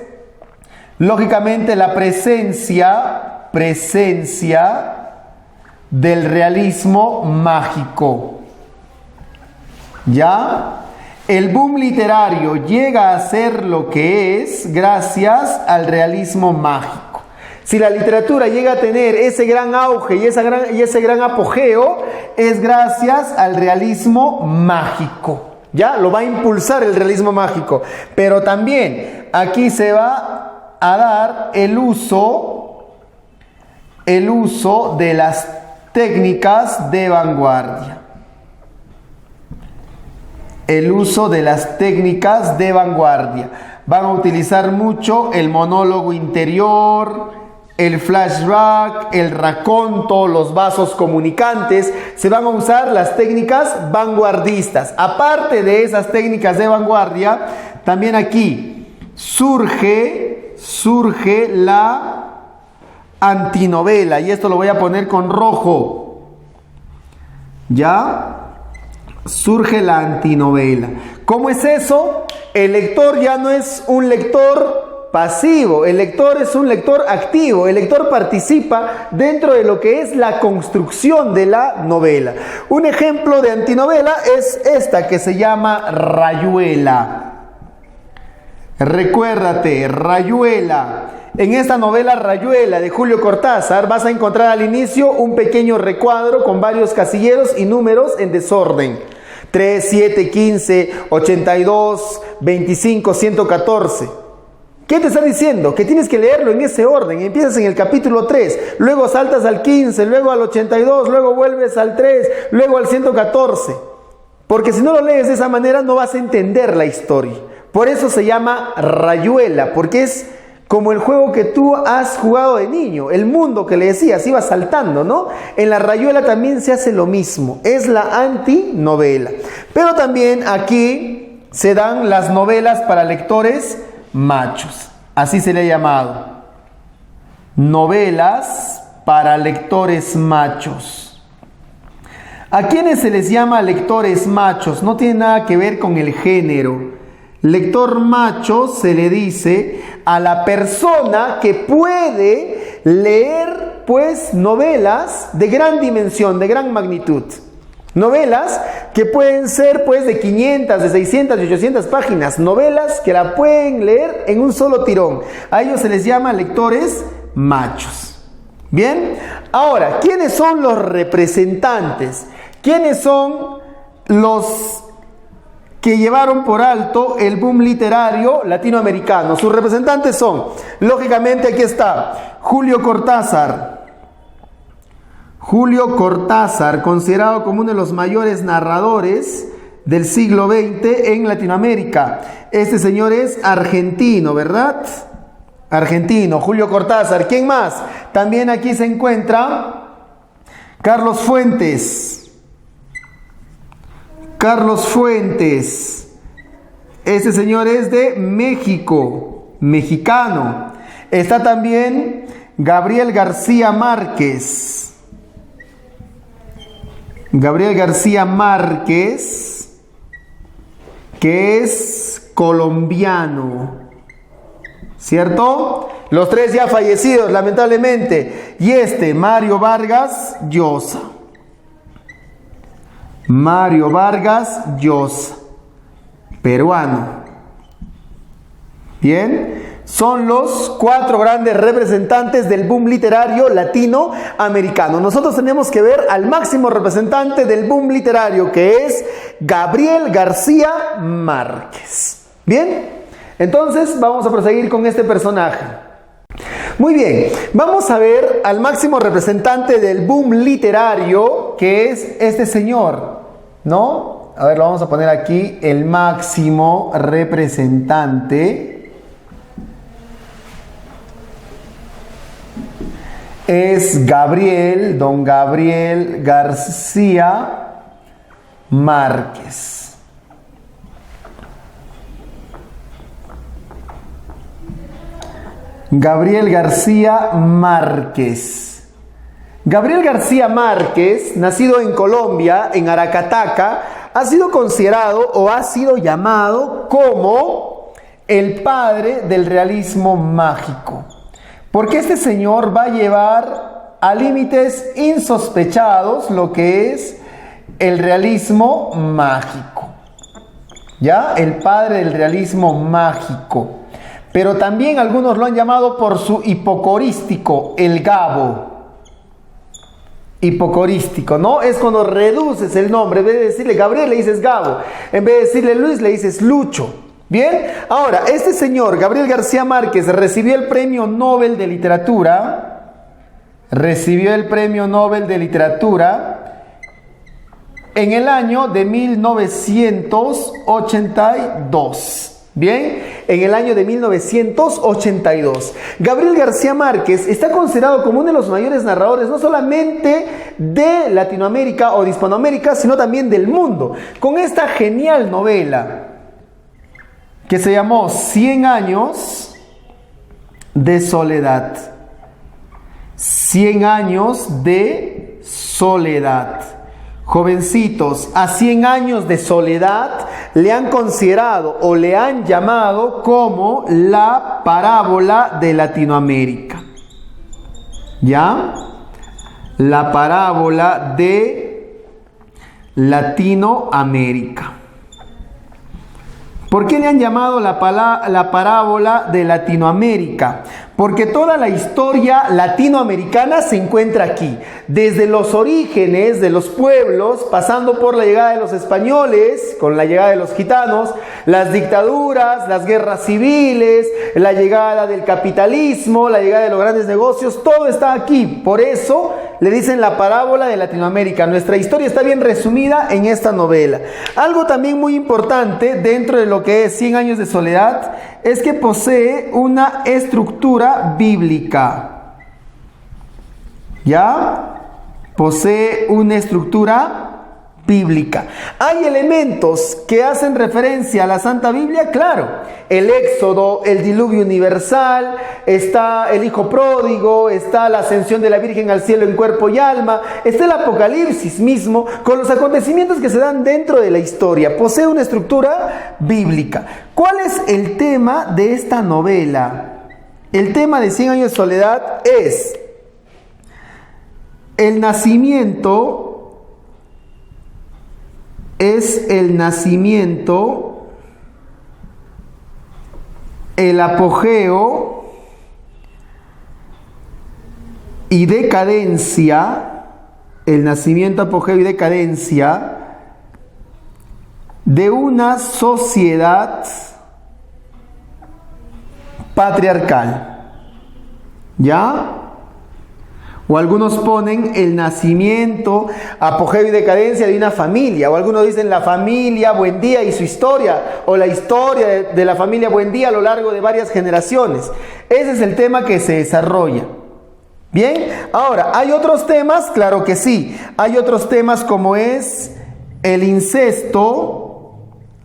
lógicamente, la presencia del realismo mágico. ¿Ya? El boom literario llega a ser lo que es gracias al realismo mágico. Si la literatura llega a tener ese gran auge y ese gran apogeo, es gracias al realismo mágico. ¿Ya? Lo va a impulsar el realismo mágico. Pero también aquí se va a dar el uso de las técnicas de vanguardia. El uso de las técnicas de vanguardia. Van a utilizar mucho el monólogo interior, el flashback, el raconto, los vasos comunicantes, se van a usar las técnicas vanguardistas. Aparte de esas técnicas de vanguardia, también aquí surge la antinovela, y esto lo voy a poner con rojo. ¿Ya? Surge la antinovela. ¿Cómo es eso? El lector ya no es un lector pasivo, el lector es un lector activo, el lector participa dentro de lo que es la construcción de la novela. Un ejemplo de antinovela es esta que se llama Rayuela. Recuérdate, Rayuela. En esta novela Rayuela de Julio Cortázar vas a encontrar al inicio un pequeño recuadro con varios casilleros y números en desorden. 3, 7, 15, 82, 25, 114. ¿Qué te está diciendo? Que tienes que leerlo en ese orden. Empiezas en el capítulo 3, luego saltas al 15, luego al 82, luego vuelves al 3, luego al 114. Porque si no lo lees de esa manera no vas a entender la historia. Por eso se llama Rayuela, porque es como el juego que tú has jugado de niño, el mundo que le decías, iba saltando, ¿no? En la Rayuela también se hace lo mismo, es la antinovela. Pero también aquí se dan las novelas para lectores machos, así se le ha llamado. Novelas para lectores machos. ¿A quiénes se les llama lectores machos? No tiene nada que ver con el género. Lector macho se le dice a la persona que puede leer, pues, novelas de gran dimensión, de gran magnitud. Novelas que pueden ser, pues, de 500, de 600, de 800 páginas. Novelas que la pueden leer en un solo tirón. A ellos se les llama lectores machos. Bien, ahora, ¿quiénes son los representantes? ¿Quiénes son los que llevaron por alto el boom literario latinoamericano? Sus representantes son, lógicamente aquí está, Julio Cortázar. Julio Cortázar, considerado como uno de los mayores narradores del siglo XX en Latinoamérica. Este señor es argentino, ¿verdad? Argentino, Julio Cortázar. ¿Quién más? También aquí se encuentra Carlos Fuentes. Carlos Fuentes, este señor es de México, mexicano. Está también Gabriel García Márquez. Gabriel García Márquez, que es colombiano, ¿cierto? Los tres ya fallecidos, lamentablemente. Y Mario Vargas Llosa. Mario Vargas Llosa, peruano. Bien, son los 4 grandes representantes del boom literario latinoamericano. Nosotros tenemos que ver al máximo representante del boom literario, que es Gabriel García Márquez. Bien, entonces vamos a proseguir con este personaje. Muy bien, vamos a ver al máximo representante del boom literario, que es este señor, ¿no? A ver, lo vamos a poner aquí, el máximo representante es don Gabriel García Márquez. Gabriel García Márquez. Gabriel García Márquez, nacido en Colombia, en Aracataca, ha sido considerado o ha sido llamado como el padre del realismo mágico. Porque este señor va a llevar a límites insospechados lo que es el realismo mágico. ¿Ya? El padre del realismo mágico. Pero también algunos lo han llamado por su hipocorístico, el Gabo. Hipocorístico, ¿no? Es cuando reduces el nombre. En vez de decirle Gabriel, le dices Gabo. En vez de decirle Luis, le dices Lucho. Bien, ahora, este señor, Gabriel García Márquez, recibió el Premio Nobel de Literatura. Recibió el Premio Nobel de Literatura en el año de 1982. Bien, en el año de 1982. Gabriel García Márquez está considerado como uno de los mayores narradores, no solamente de Latinoamérica o de Hispanoamérica, sino también del mundo, con esta genial novela que se llamó 100 años de soledad. 100 años de soledad. Jovencitos, a 100 años de soledad le han considerado o le han llamado como la parábola de Latinoamérica. ¿Ya? La parábola de Latinoamérica. ¿Por qué le han llamado la parábola de Latinoamérica? Porque toda la historia latinoamericana se encuentra aquí, desde los orígenes de los pueblos, pasando por la llegada de los españoles, con la llegada de los gitanos, las dictaduras, las guerras civiles, la llegada del capitalismo, la llegada de los grandes negocios, todo está aquí. Por eso le dicen la parábola de Latinoamérica. Nuestra historia está bien resumida en esta novela. Algo también muy importante dentro de lo que es 100 años de soledad es que posee una estructura bíblica. ¿Ya? Posee una estructura bíblica. ¿Hay elementos que hacen referencia a la Santa Biblia? Claro. El Éxodo, el diluvio universal, está el Hijo pródigo, está la ascensión de la Virgen al cielo en cuerpo y alma, está el Apocalipsis mismo, con los acontecimientos que se dan dentro de la historia. Posee una estructura bíblica. ¿Cuál es el tema de esta novela? El tema de 100 años de soledad es el nacimiento, el apogeo y decadencia, el nacimiento, apogeo y decadencia de una sociedad patriarcal. ¿Ya? O algunos ponen el nacimiento, apogeo y decadencia de una familia. O algunos dicen la familia Buendía y su historia. O la historia de la familia Buendía a lo largo de varias generaciones. Ese es el tema que se desarrolla. Bien, ahora, ¿hay otros temas? Claro que sí. Hay otros temas como es el incesto.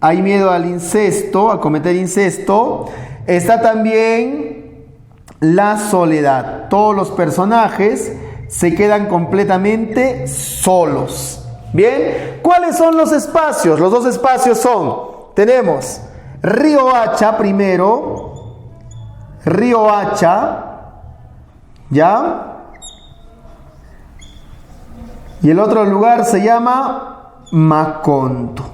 Hay miedo al incesto, a cometer incesto. Está también la soledad. Todos los personajes se quedan completamente solos. Bien, ¿cuáles son los espacios? Los dos espacios son, tenemos Río Hacha primero, Río Hacha, ¿ya? Y el otro lugar se llama Macondo.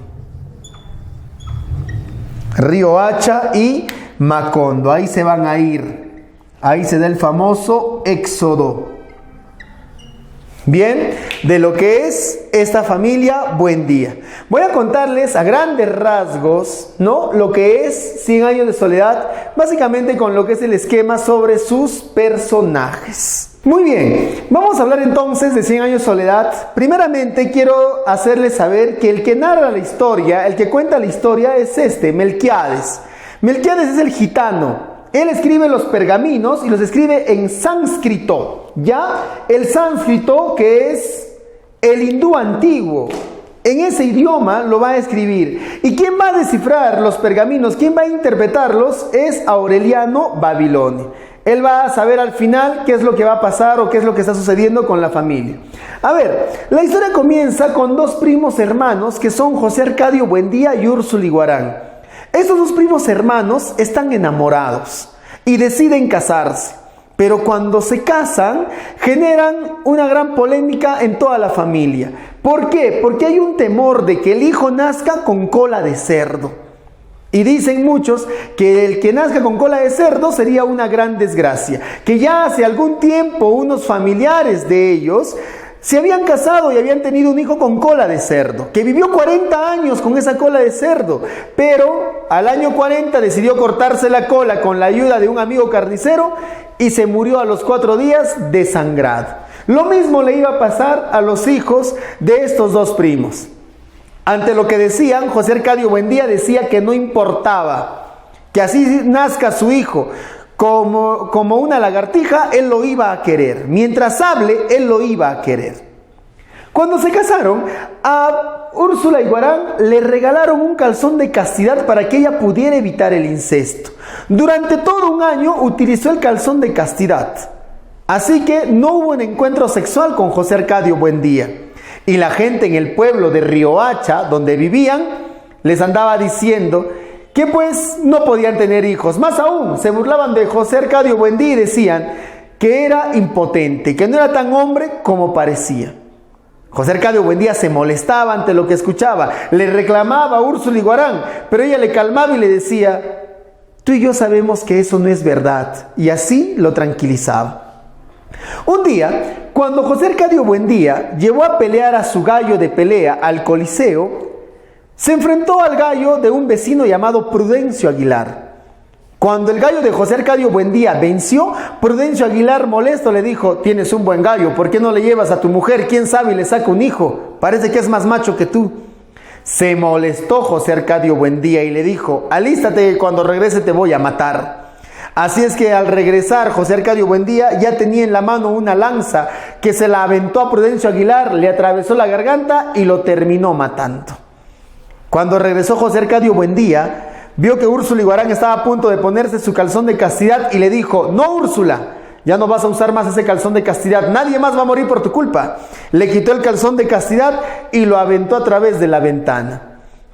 Río Hacha y Macondo, ahí se van a ir. Ahí se da el famoso éxodo. Bien, de lo que es esta familia Buendía. Voy a contarles a grandes rasgos, ¿no?, lo que es 100 años de soledad, básicamente con lo que es el esquema sobre sus personajes. Muy bien, vamos a hablar entonces de 100 años de soledad. Primeramente quiero hacerles saber que el que narra la historia, el que cuenta la historia es Melquiades. Melquiades es el gitano. Él escribe los pergaminos y los escribe en sánscrito, ¿ya? El sánscrito, que es el hindú antiguo. En ese idioma lo va a escribir. ¿Y quién va a descifrar los pergaminos? ¿Quién va a interpretarlos? Es Aureliano Babilonio. Él va a saber al final qué es lo que va a pasar o qué es lo que está sucediendo con la familia. A ver, la historia comienza con dos primos hermanos que son José Arcadio Buendía y Úrsula Iguarán. Estos dos primos hermanos están enamorados y deciden casarse, pero cuando se casan generan una gran polémica en toda la familia. ¿Por qué? Porque hay un temor de que el hijo nazca con cola de cerdo. Y dicen muchos que el que nazca con cola de cerdo sería una gran desgracia, que ya hace algún tiempo unos familiares de ellos se habían casado y habían tenido un hijo con cola de cerdo, que vivió 40 años con esa cola de cerdo, pero al año 40 decidió cortarse la cola con la ayuda de un amigo carnicero y se murió a los 4 días desangrado. Lo mismo le iba a pasar a los hijos de estos dos primos. Ante lo que decían, José Arcadio Buendía decía que no importaba, que así nazca su hijo como una lagartija, él lo iba a querer. Mientras hable, él lo iba a querer. Cuando se casaron, a Úrsula y Guarán le regalaron un calzón de castidad para que ella pudiera evitar el incesto. Durante todo un año utilizó el calzón de castidad. Así que no hubo un encuentro sexual con José Arcadio Buendía. Y la gente en el pueblo de Riohacha, donde vivían, les andaba diciendo que pues no podían tener hijos. Más aún, se burlaban de José Arcadio Buendía y decían que era impotente, que no era tan hombre como parecía. José Arcadio Buendía se molestaba ante lo que escuchaba, le reclamaba a Úrsula y Guarán, pero ella le calmaba y le decía: tú y yo sabemos que eso no es verdad, y así lo tranquilizaba. Un día, cuando José Arcadio Buendía llevó a pelear a su gallo de pelea al Coliseo, se enfrentó al gallo de un vecino llamado Prudencio Aguilar. Cuando el gallo de José Arcadio Buendía venció, Prudencio Aguilar, molesto, le dijo: tienes un buen gallo, ¿por qué no le llevas a tu mujer? ¿Quién sabe y le saca un hijo? Parece que es más macho que tú. Se molestó José Arcadio Buendía y le dijo: alístate, que cuando regrese te voy a matar. Así es que al regresar, José Arcadio Buendía ya tenía en la mano una lanza que se la aventó a Prudencio Aguilar, le atravesó la garganta y lo terminó matando. Cuando regresó José Arcadio Buendía, vio que Úrsula y Guarán estaba a punto de ponerse su calzón de castidad y le dijo: no, Úrsula, ya no vas a usar más ese calzón de castidad, nadie más va a morir por tu culpa. Le quitó el calzón de castidad y lo aventó a través de la ventana.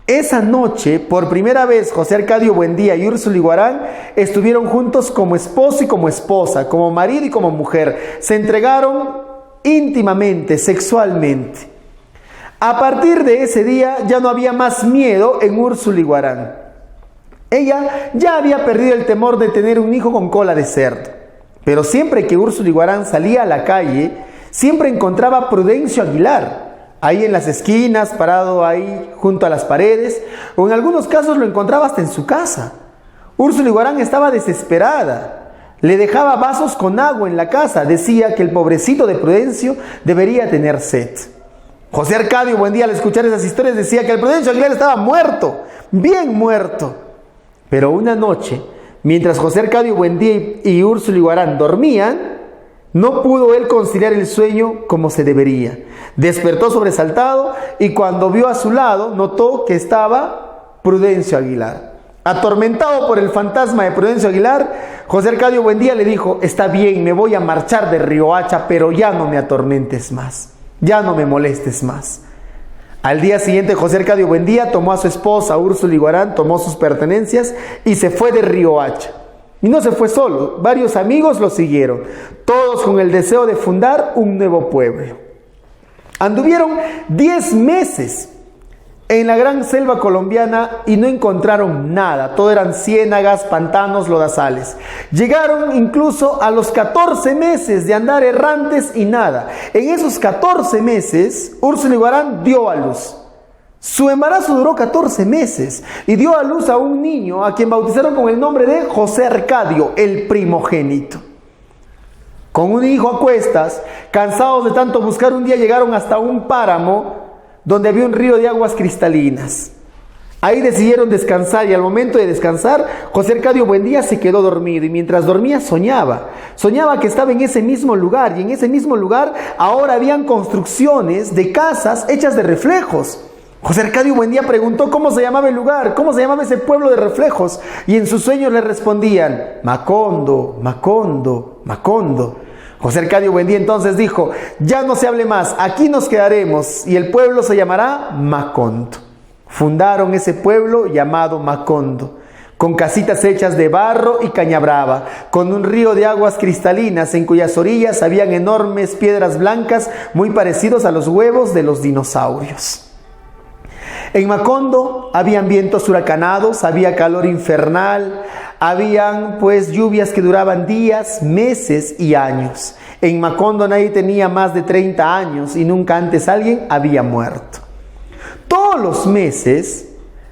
Esa noche, por primera vez, José Arcadio Buendía y Úrsula y Guarán estuvieron juntos como esposo y como esposa, como marido y como mujer. Se entregaron íntimamente, sexualmente. A partir de ese día ya no había más miedo en Úrsula y Guarán. Ella ya había perdido el temor de tener un hijo con cola de cerdo. Pero siempre que Úrsula y Guarán salía a la calle, siempre encontraba a Prudencio Aguilar, ahí en las esquinas, parado ahí junto a las paredes, o en algunos casos lo encontraba hasta en su casa. Úrsula y Guarán estaba desesperada. Le dejaba vasos con agua en la casa. Decía que el pobrecito de Prudencio debería tener sed. José Arcadio Buendía, al escuchar esas historias, decía que el Prudencio Aguilar estaba muerto, bien muerto. Pero una noche, mientras José Arcadio Buendía y Úrsula y Guarán dormían, no pudo él conciliar el sueño como se debería. Despertó sobresaltado y cuando vio a su lado, notó que estaba Prudencio Aguilar. Atormentado por el fantasma de Prudencio Aguilar, José Arcadio Buendía le dijo: está bien, me voy a marchar de Riohacha, pero ya no me atormentes más, ya no me molestes más. Al día siguiente, José Arcadio Buendía tomó a su esposa Úrsula y Guarán, tomó sus pertenencias y se fue de Riohacha. Y no se fue solo, varios amigos lo siguieron, todos con el deseo de fundar un nuevo pueblo. Anduvieron 10 meses en la gran selva colombiana y no encontraron nada. Todo eran ciénagas, pantanos, lodazales. Llegaron incluso a los 14 meses de andar errantes y nada. En esos 14 meses, Úrsula y Guarán dio a luz. Su embarazo duró 14 meses y dio a luz a un niño a quien bautizaron con el nombre de José Arcadio, el primogénito. Con un hijo a cuestas, cansados de tanto buscar, un día llegaron hasta un páramo donde había un río de aguas cristalinas. Ahí decidieron descansar y al momento de descansar, José Arcadio Buendía se quedó dormido y mientras dormía soñaba que estaba en ese mismo lugar y en ese mismo lugar ahora habían construcciones de casas hechas de reflejos. José Arcadio Buendía preguntó cómo se llamaba el lugar, cómo se llamaba ese pueblo de reflejos, y en sus sueños le respondían: Macondo, Macondo, Macondo. José Arcadio Buendía entonces dijo: ya no se hable más, aquí nos quedaremos y el pueblo se llamará Macondo. Fundaron ese pueblo llamado Macondo, con casitas hechas de barro y caña brava, con un río de aguas cristalinas en cuyas orillas habían enormes piedras blancas muy parecidos a los huevos de los dinosaurios. En Macondo habían vientos huracanados, había calor infernal, habían pues lluvias que duraban días, meses y años. En Macondo nadie tenía más de 30 años y nunca antes alguien había muerto. Todos los meses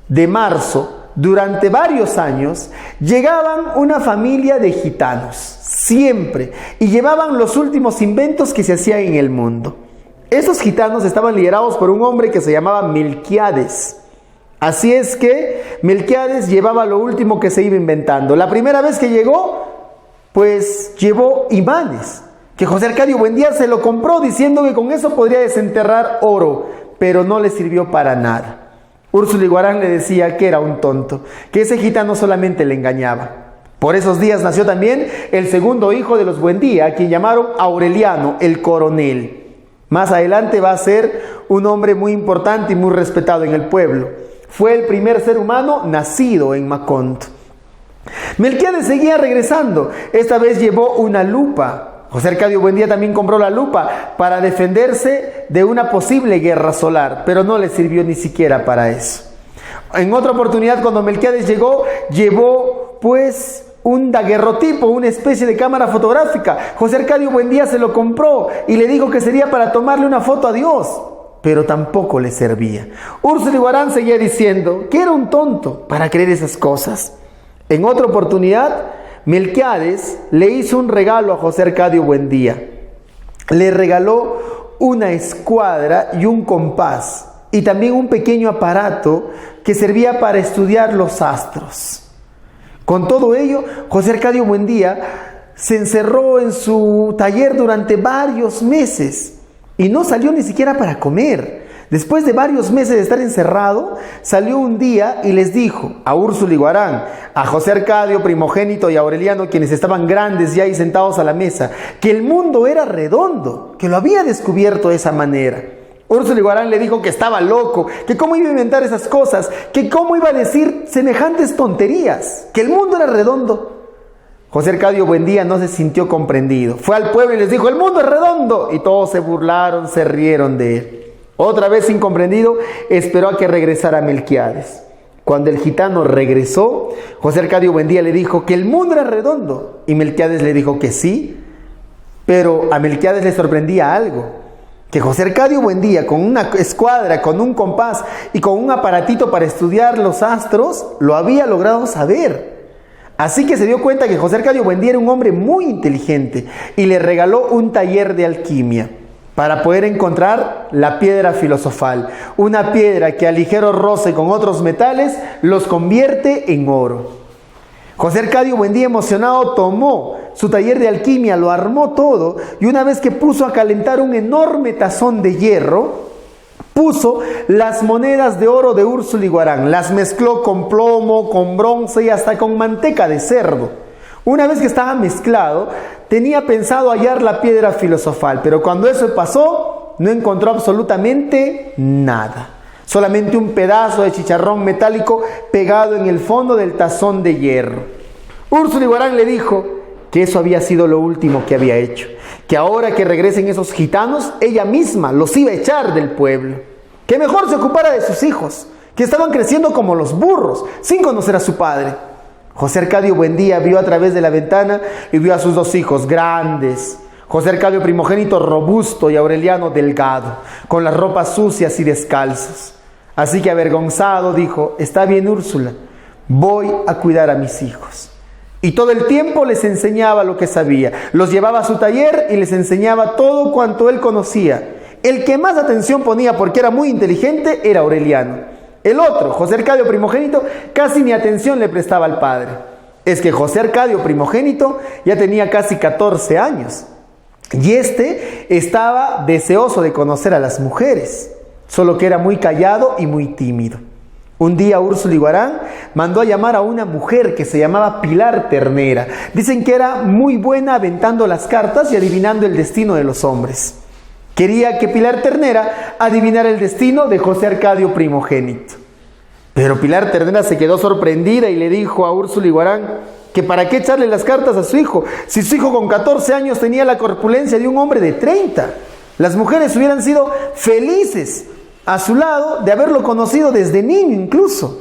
de marzo, durante varios años, llegaban una familia de gitanos, siempre, y llevaban los últimos inventos que se hacían en el mundo. Esos gitanos estaban liderados por un hombre que se llamaba Melquiades. Así es que Melquiades llevaba lo último que se iba inventando. La primera vez que llegó, pues llevó imanes, que José Arcadio Buendía se lo compró diciendo que con eso podría desenterrar oro, pero no le sirvió para nada. Úrsula Iguarán le decía que era un tonto, que ese gitano solamente le engañaba. Por esos días nació también el segundo hijo de los Buendía, a quien llamaron Aureliano, el coronel. Más adelante va a ser un hombre muy importante y muy respetado en el pueblo. Fue el primer ser humano nacido en Macondo. Melquiades seguía regresando. Esta vez llevó una lupa. José Arcadio Buendía también compró la lupa para defenderse de una posible guerra solar, pero no le sirvió ni siquiera para eso. En otra oportunidad, cuando Melquiades llegó, llevó pues un daguerrotipo, una especie de cámara fotográfica. José Arcadio Buendía se lo compró y le dijo que sería para tomarle una foto a Dios, pero tampoco le servía. Úrsula Iguarán seguía diciendo que era un tonto para creer esas cosas. En otra oportunidad, Melquiades le hizo un regalo a José Arcadio Buendía. Le regaló una escuadra y un compás, y también un pequeño aparato que servía para estudiar los astros. Con todo ello, José Arcadio Buendía se encerró en su taller durante varios meses y no salió ni siquiera para comer. Después de varios meses de estar encerrado, salió un día y les dijo a Úrsula Iguarán, a José Arcadio Primogénito y a Aureliano, quienes estaban grandes ya ahí sentados a la mesa, que el mundo era redondo, que lo había descubierto de esa manera. Úrsula Iguarán le dijo que estaba loco, que cómo iba a inventar esas cosas, que cómo iba a decir semejantes tonterías, que el mundo era redondo. José Arcadio Buendía no se sintió comprendido. Fue al pueblo y les dijo, el mundo es redondo. Y todos se burlaron, se rieron de él. Otra vez incomprendido, esperó a que regresara Melquiades. Cuando el gitano regresó, José Arcadio Buendía le dijo que el mundo era redondo. Y Melquiades le dijo que sí, pero a Melquiades le sorprendía algo. Que José Arcadio Buendía, con una escuadra, con un compás y con un aparatito para estudiar los astros, lo había logrado saber. Así que se dio cuenta que José Arcadio Buendía era un hombre muy inteligente y le regaló un taller de alquimia para poder encontrar la piedra filosofal, una piedra que al ligero roce con otros metales los convierte en oro. José Arcadio Buendía, emocionado, tomó su taller de alquimia, lo armó todo y una vez que puso a calentar un enorme tazón de hierro, puso las monedas de oro de Úrsula Iguarán, las mezcló con plomo, con bronce y hasta con manteca de cerdo. Una vez que estaba mezclado, tenía pensado hallar la piedra filosofal, pero cuando eso pasó, no encontró absolutamente nada. Solamente un pedazo de chicharrón metálico pegado en el fondo del tazón de hierro. Úrsula Iguarán le dijo que eso había sido lo último que había hecho, que ahora que regresen esos gitanos, ella misma los iba a echar del pueblo, que mejor se ocupara de sus hijos, que estaban creciendo como los burros, sin conocer a su padre. José Arcadio Buendía vio a través de la ventana y vio a sus dos hijos grandes, José Arcadio Primogénito robusto y Aureliano delgado, con las ropas sucias y descalzos. Así que avergonzado dijo, está bien Úrsula, voy a cuidar a mis hijos. Y todo el tiempo les enseñaba lo que sabía, los llevaba a su taller y les enseñaba todo cuanto él conocía. El que más atención ponía porque era muy inteligente era Aureliano. El otro, José Arcadio Primogénito, casi ni atención le prestaba al padre. Es que José Arcadio Primogénito ya tenía casi 14 años y estaba deseoso de conocer a las mujeres, solo que era muy callado y muy tímido. Un día Úrsula Iguarán mandó a llamar a una mujer que se llamaba Pilar Ternera. Dicen que era muy buena aventando las cartas y adivinando el destino de los hombres. Quería que Pilar Ternera adivinara el destino de José Arcadio Primogénito. Pero Pilar Ternera se quedó sorprendida y le dijo a Úrsula Iguarán que para qué echarle las cartas a su hijo, si su hijo con 14 años tenía la corpulencia de un hombre de 30. Las mujeres hubieran sido felices a su lado de haberlo conocido desde niño incluso.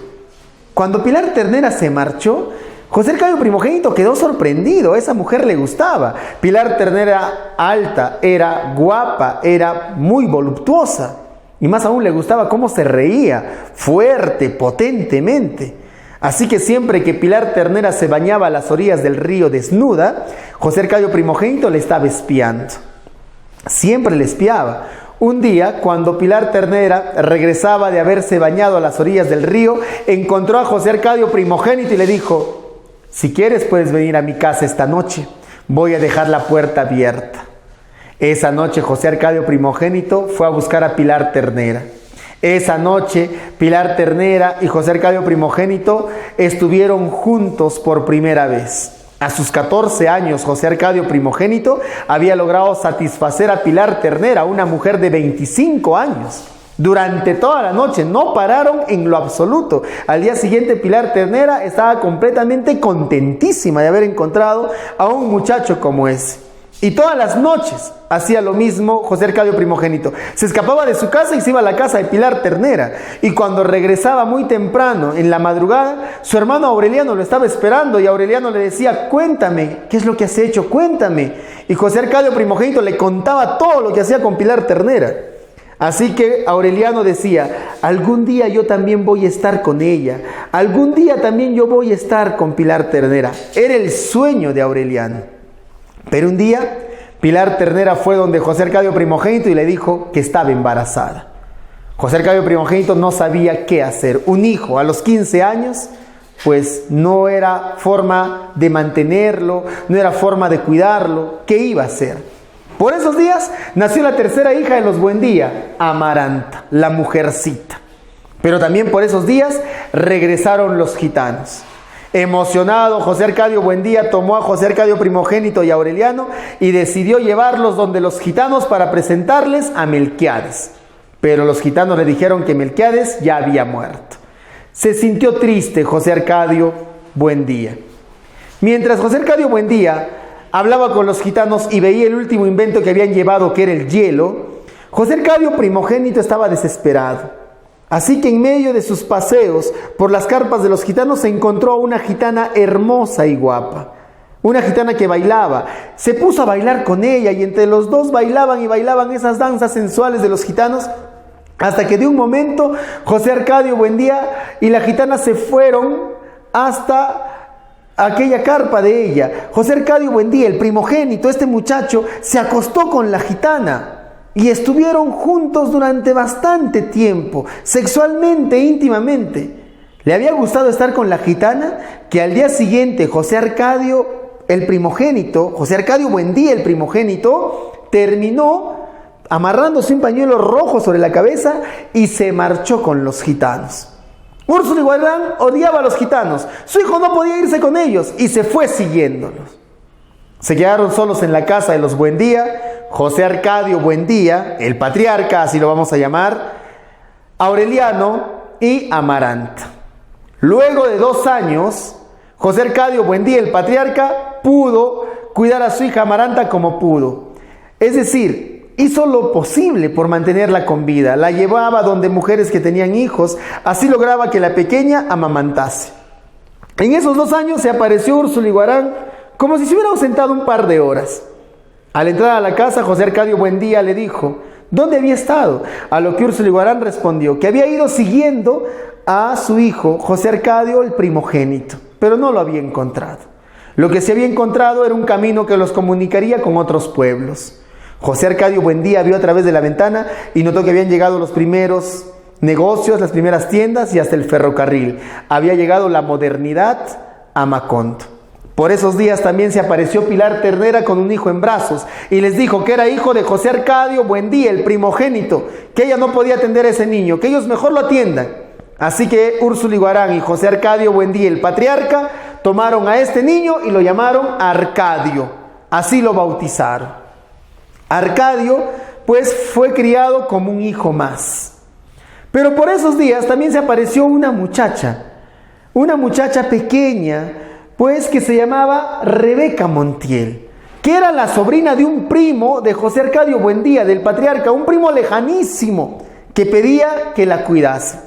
Cuando Pilar Ternera se marchó, José Arcadio Primogénito quedó sorprendido. A esa mujer le gustaba. Pilar Ternera alta, era guapa, era muy voluptuosa. Y más aún le gustaba cómo se reía, fuerte, potentemente. Así que siempre que Pilar Ternera se bañaba a las orillas del río desnuda, José Arcadio Primogénito le estaba espiando. Siempre le espiaba. Un día, cuando Pilar Ternera regresaba de haberse bañado a las orillas del río, encontró a José Arcadio Primogénito y le dijo: si quieres puedes venir a mi casa esta noche, voy a dejar la puerta abierta. Esa noche José Arcadio Primogénito fue a buscar a Pilar Ternera. Esa noche Pilar Ternera y José Arcadio Primogénito estuvieron juntos por primera vez. A sus 14 años, José Arcadio Primogénito había logrado satisfacer a Pilar Ternera, una mujer de 25 años. Durante toda la noche no pararon en lo absoluto. Al día siguiente Pilar Ternera estaba completamente contentísima de haber encontrado a un muchacho como ese. Y todas las noches hacía lo mismo José Arcadio Primogénito. Se escapaba de su casa y se iba a la casa de Pilar Ternera. Y cuando regresaba muy temprano, en la madrugada, su hermano Aureliano lo estaba esperando y Aureliano le decía: cuéntame, ¿qué es lo que has hecho? Cuéntame. Y José Arcadio Primogénito le contaba todo lo que hacía con Pilar Ternera. Así que Aureliano decía: algún día yo también voy a estar con ella. Algún día también yo voy a estar con Pilar Ternera. Era el sueño de Aureliano. Pero un día Pilar Ternera fue donde José Arcadio Primogénito y le dijo que estaba embarazada. José Arcadio Primogénito no sabía qué hacer. Un hijo a los 15 años, pues no era forma de mantenerlo, no era forma de cuidarlo. ¿Qué iba a hacer? Por esos días nació la tercera hija de los Buendía, Amaranta, la mujercita. Pero también por esos días regresaron los gitanos. Emocionado, José Arcadio Buendía tomó a José Arcadio Primogénito y a Aureliano y decidió llevarlos donde los gitanos para presentarles a Melquiades. Pero los gitanos le dijeron que Melquiades ya había muerto. Se sintió triste José Arcadio Buendía. Mientras José Arcadio Buendía hablaba con los gitanos y veía el último invento que habían llevado, que era el hielo, José Arcadio Primogénito estaba desesperado. Así que en medio de sus paseos por las carpas de los gitanos se encontró a una gitana hermosa y guapa. Una gitana que bailaba. Se puso a bailar con ella y entre los dos bailaban y bailaban esas danzas sensuales de los gitanos, hasta que de un momento José Arcadio Buendía y la gitana se fueron hasta aquella carpa de ella. José Arcadio Buendía, el primogénito, este muchacho, se acostó con la gitana. Y estuvieron juntos durante bastante tiempo, sexualmente, íntimamente. Le había gustado estar con la gitana, que al día siguiente José Arcadio, el primogénito, José Arcadio Buendía, el primogénito, terminó amarrándose un pañuelo rojo sobre la cabeza y se marchó con los gitanos. Úrsuliguarán odiaba a los gitanos. Su hijo no podía irse con ellos y se fue siguiéndolos. Se quedaron solos en la casa de los Buendía, José Arcadio Buendía, el patriarca, así lo vamos a llamar, Aureliano y Amaranta. Luego de 2 años, José Arcadio Buendía, el patriarca, pudo cuidar a su hija Amaranta como pudo. Es decir, hizo lo posible por mantenerla con vida. La llevaba donde mujeres que tenían hijos, así lograba que la pequeña amamantase. En esos 2 años se apareció Úrsuliguarán como si se hubiera ausentado un par de horas. Al entrar a la casa, José Arcadio Buendía le dijo dónde había estado, a lo que Úrsuliguarán respondió que había ido siguiendo a su hijo José Arcadio el primogénito, pero no lo había encontrado. Lo que se había encontrado era un camino que los comunicaría con otros pueblos. José Arcadio Buendía vio a través de la ventana y notó que habían llegado los primeros negocios, las primeras tiendas y hasta el ferrocarril. Había llegado la modernidad a Macondo. Por esos días también se apareció Pilar Ternera con un hijo en brazos y les dijo que era hijo de José Arcadio Buendía, el primogénito, que ella no podía atender a ese niño, que ellos mejor lo atiendan. Así que Úrsuliguarán y José Arcadio Buendía, el patriarca, tomaron a este niño y lo llamaron Arcadio. Así lo bautizaron. Arcadio, pues, fue criado como un hijo más. Pero por esos días también se apareció una muchacha pequeña, pues, que se llamaba Rebeca Montiel, que era la sobrina de un primo de José Arcadio Buendía, del patriarca, un primo lejanísimo, que pedía que la cuidase.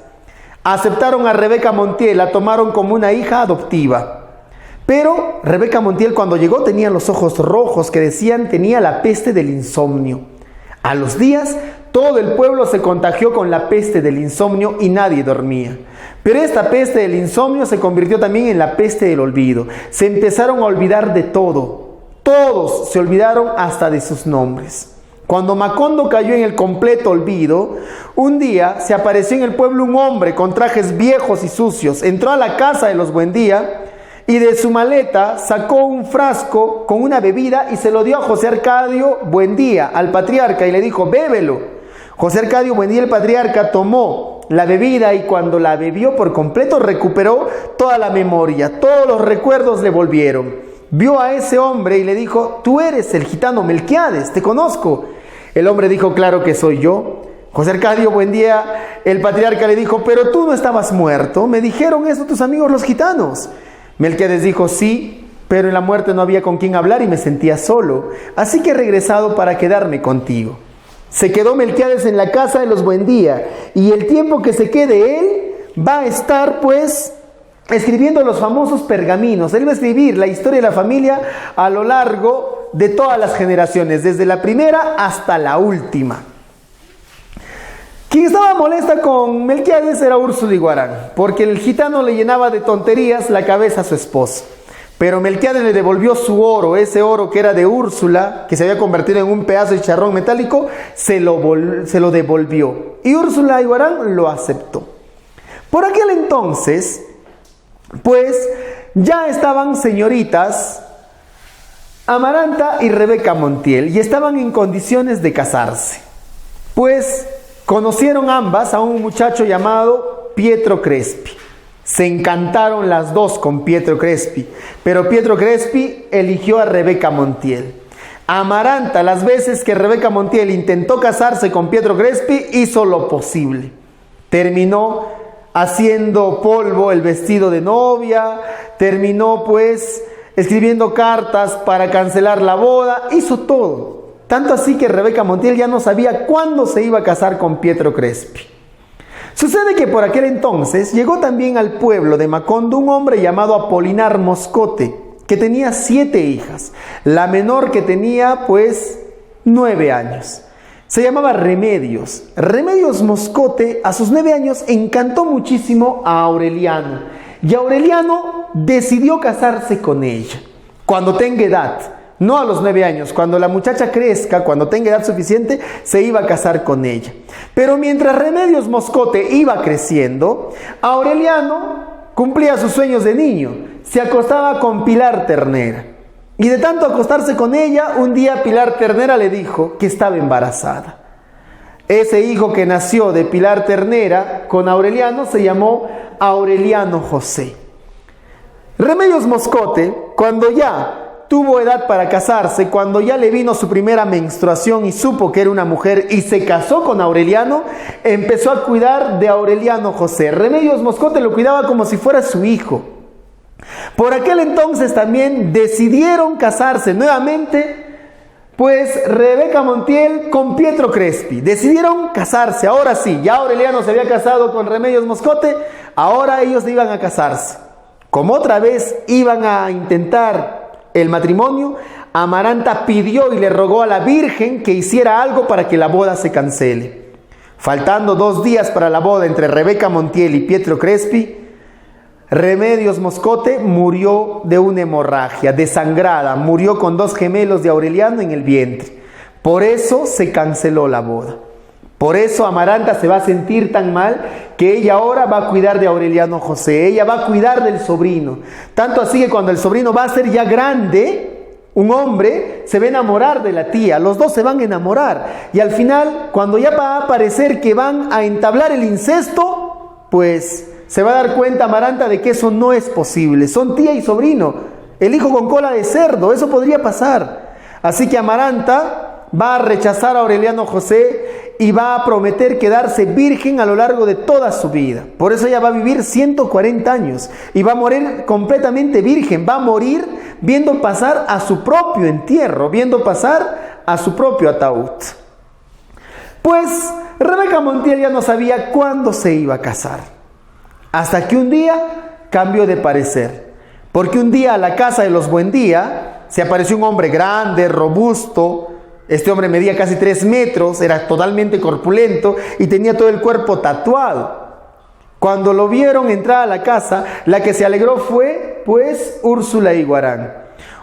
Aceptaron a Rebeca Montiel, la tomaron como una hija adoptiva. Pero Rebeca Montiel, cuando llegó, tenía los ojos rojos, que decían tenía la peste del insomnio. A los días, todo el pueblo se contagió con la peste del insomnio y nadie dormía. Pero esta peste del insomnio se convirtió también en la peste del olvido. Se empezaron a olvidar de todo. Todos se olvidaron hasta de sus nombres. Cuando Macondo cayó en el completo olvido, un día se apareció en el pueblo un hombre con trajes viejos y sucios. Entró a la casa de los Buendía y de su maleta sacó un frasco con una bebida y se lo dio a José Arcadio Buendía, al patriarca, y le dijo: bébelo. José Arcadio Buendía, el patriarca, tomó la bebida y cuando la bebió por completo recuperó toda la memoria, todos los recuerdos le volvieron. Vio a ese hombre y le dijo: tú eres el gitano Melquiades, te conozco. El hombre dijo: claro que soy yo. José Arcadio Buendía, el patriarca, le dijo: pero tú no estabas muerto, me dijeron eso tus amigos los gitanos. Melquiades dijo: sí, pero en la muerte no había con quien hablar y me sentía solo, así que he regresado para quedarme contigo. Se quedó Melquiades en la casa de los Buendía, y el tiempo que se quede él va a estar pues escribiendo los famosos pergaminos. Él va a escribir la historia de la familia a lo largo de todas las generaciones, desde la primera hasta la última. Quien estaba molesta con Melquiades era Úrsula Iguarán, porque el gitano le llenaba de tonterías la cabeza a su esposa. Pero Melquiades le devolvió su oro, ese oro que era de Úrsula, que se había convertido en un pedazo de charrón metálico, se lo devolvió. Y Úrsula Iguarán lo aceptó. Por aquel entonces, pues ya estaban señoritas Amaranta y Rebeca Montiel y estaban en condiciones de casarse. Pues conocieron ambas a un muchacho llamado Pietro Crespi. Se encantaron las dos con Pietro Crespi, pero Pietro Crespi eligió a Rebeca Montiel. Amaranta, las veces que Rebeca Montiel intentó casarse con Pietro Crespi, hizo lo posible. Terminó haciendo polvo el vestido de novia, terminó pues escribiendo cartas para cancelar la boda, hizo todo. Tanto así que Rebeca Montiel ya no sabía cuándo se iba a casar con Pietro Crespi. Sucede que por aquel entonces llegó también al pueblo de Macondo un hombre llamado Apolinar Moscote, que tenía 7 hijas. La menor que tenía pues 9 años. Se llamaba Remedios. Remedios Moscote a sus 9 años encantó muchísimo a Aureliano. Y Aureliano decidió casarse con ella cuando tenga edad. No a los 9 años, cuando la muchacha crezca, cuando tenga edad suficiente, se iba a casar con ella. Pero mientras Remedios Moscote iba creciendo, Aureliano cumplía sus sueños de niño. Se acostaba con Pilar Ternera. Y de tanto acostarse con ella, un día Pilar Ternera le dijo que estaba embarazada. Ese hijo que nació de Pilar Ternera con Aureliano se llamó Aureliano José. Remedios Moscote, cuando ya tuvo edad para casarse, cuando ya le vino su primera menstruación y supo que era una mujer y se casó con Aureliano, empezó a cuidar de Aureliano José. Remedios Moscote lo cuidaba como si fuera su hijo. Por aquel entonces también decidieron casarse nuevamente, pues Rebeca Montiel con Pietro Crespi. Decidieron casarse, ahora sí, ya Aureliano se había casado con Remedios Moscote, ahora ellos iban a casarse. Como otra vez iban a intentar el matrimonio, Amaranta pidió y le rogó a la Virgen que hiciera algo para que la boda se cancele. Faltando 2 días para la boda entre Rebeca Montiel y Pietro Crespi, Remedios Moscote murió de una hemorragia, desangrada, murió con 2 gemelos de Aureliano en el vientre. Por eso se canceló la boda. Por eso Amaranta se va a sentir tan mal que ella ahora va a cuidar de Aureliano José, ella va a cuidar del sobrino. Tanto así que cuando el sobrino va a ser ya grande, un hombre se va a enamorar de la tía, los dos se van a enamorar. Y al final, cuando ya va a parecer que van a entablar el incesto, pues se va a dar cuenta Amaranta de que eso no es posible. Son tía y sobrino, el hijo con cola de cerdo, eso podría pasar. Así que Amaranta va a rechazar a Aureliano José y va a prometer quedarse virgen a lo largo de toda su vida. Por eso ella va a vivir 140 años y va a morir completamente virgen. Va a morir viendo pasar a su propio entierro, viendo pasar a su propio ataúd. Pues Rebeca Montiel ya no sabía cuándo se iba a casar. Hasta que un día cambió de parecer. Porque un día a la casa de los Buendía se apareció un hombre grande, robusto. Este hombre medía casi 3 metros, era totalmente corpulento y tenía todo el cuerpo tatuado. Cuando lo vieron entrar a la casa, la que se alegró fue, pues, Úrsula Iguarán.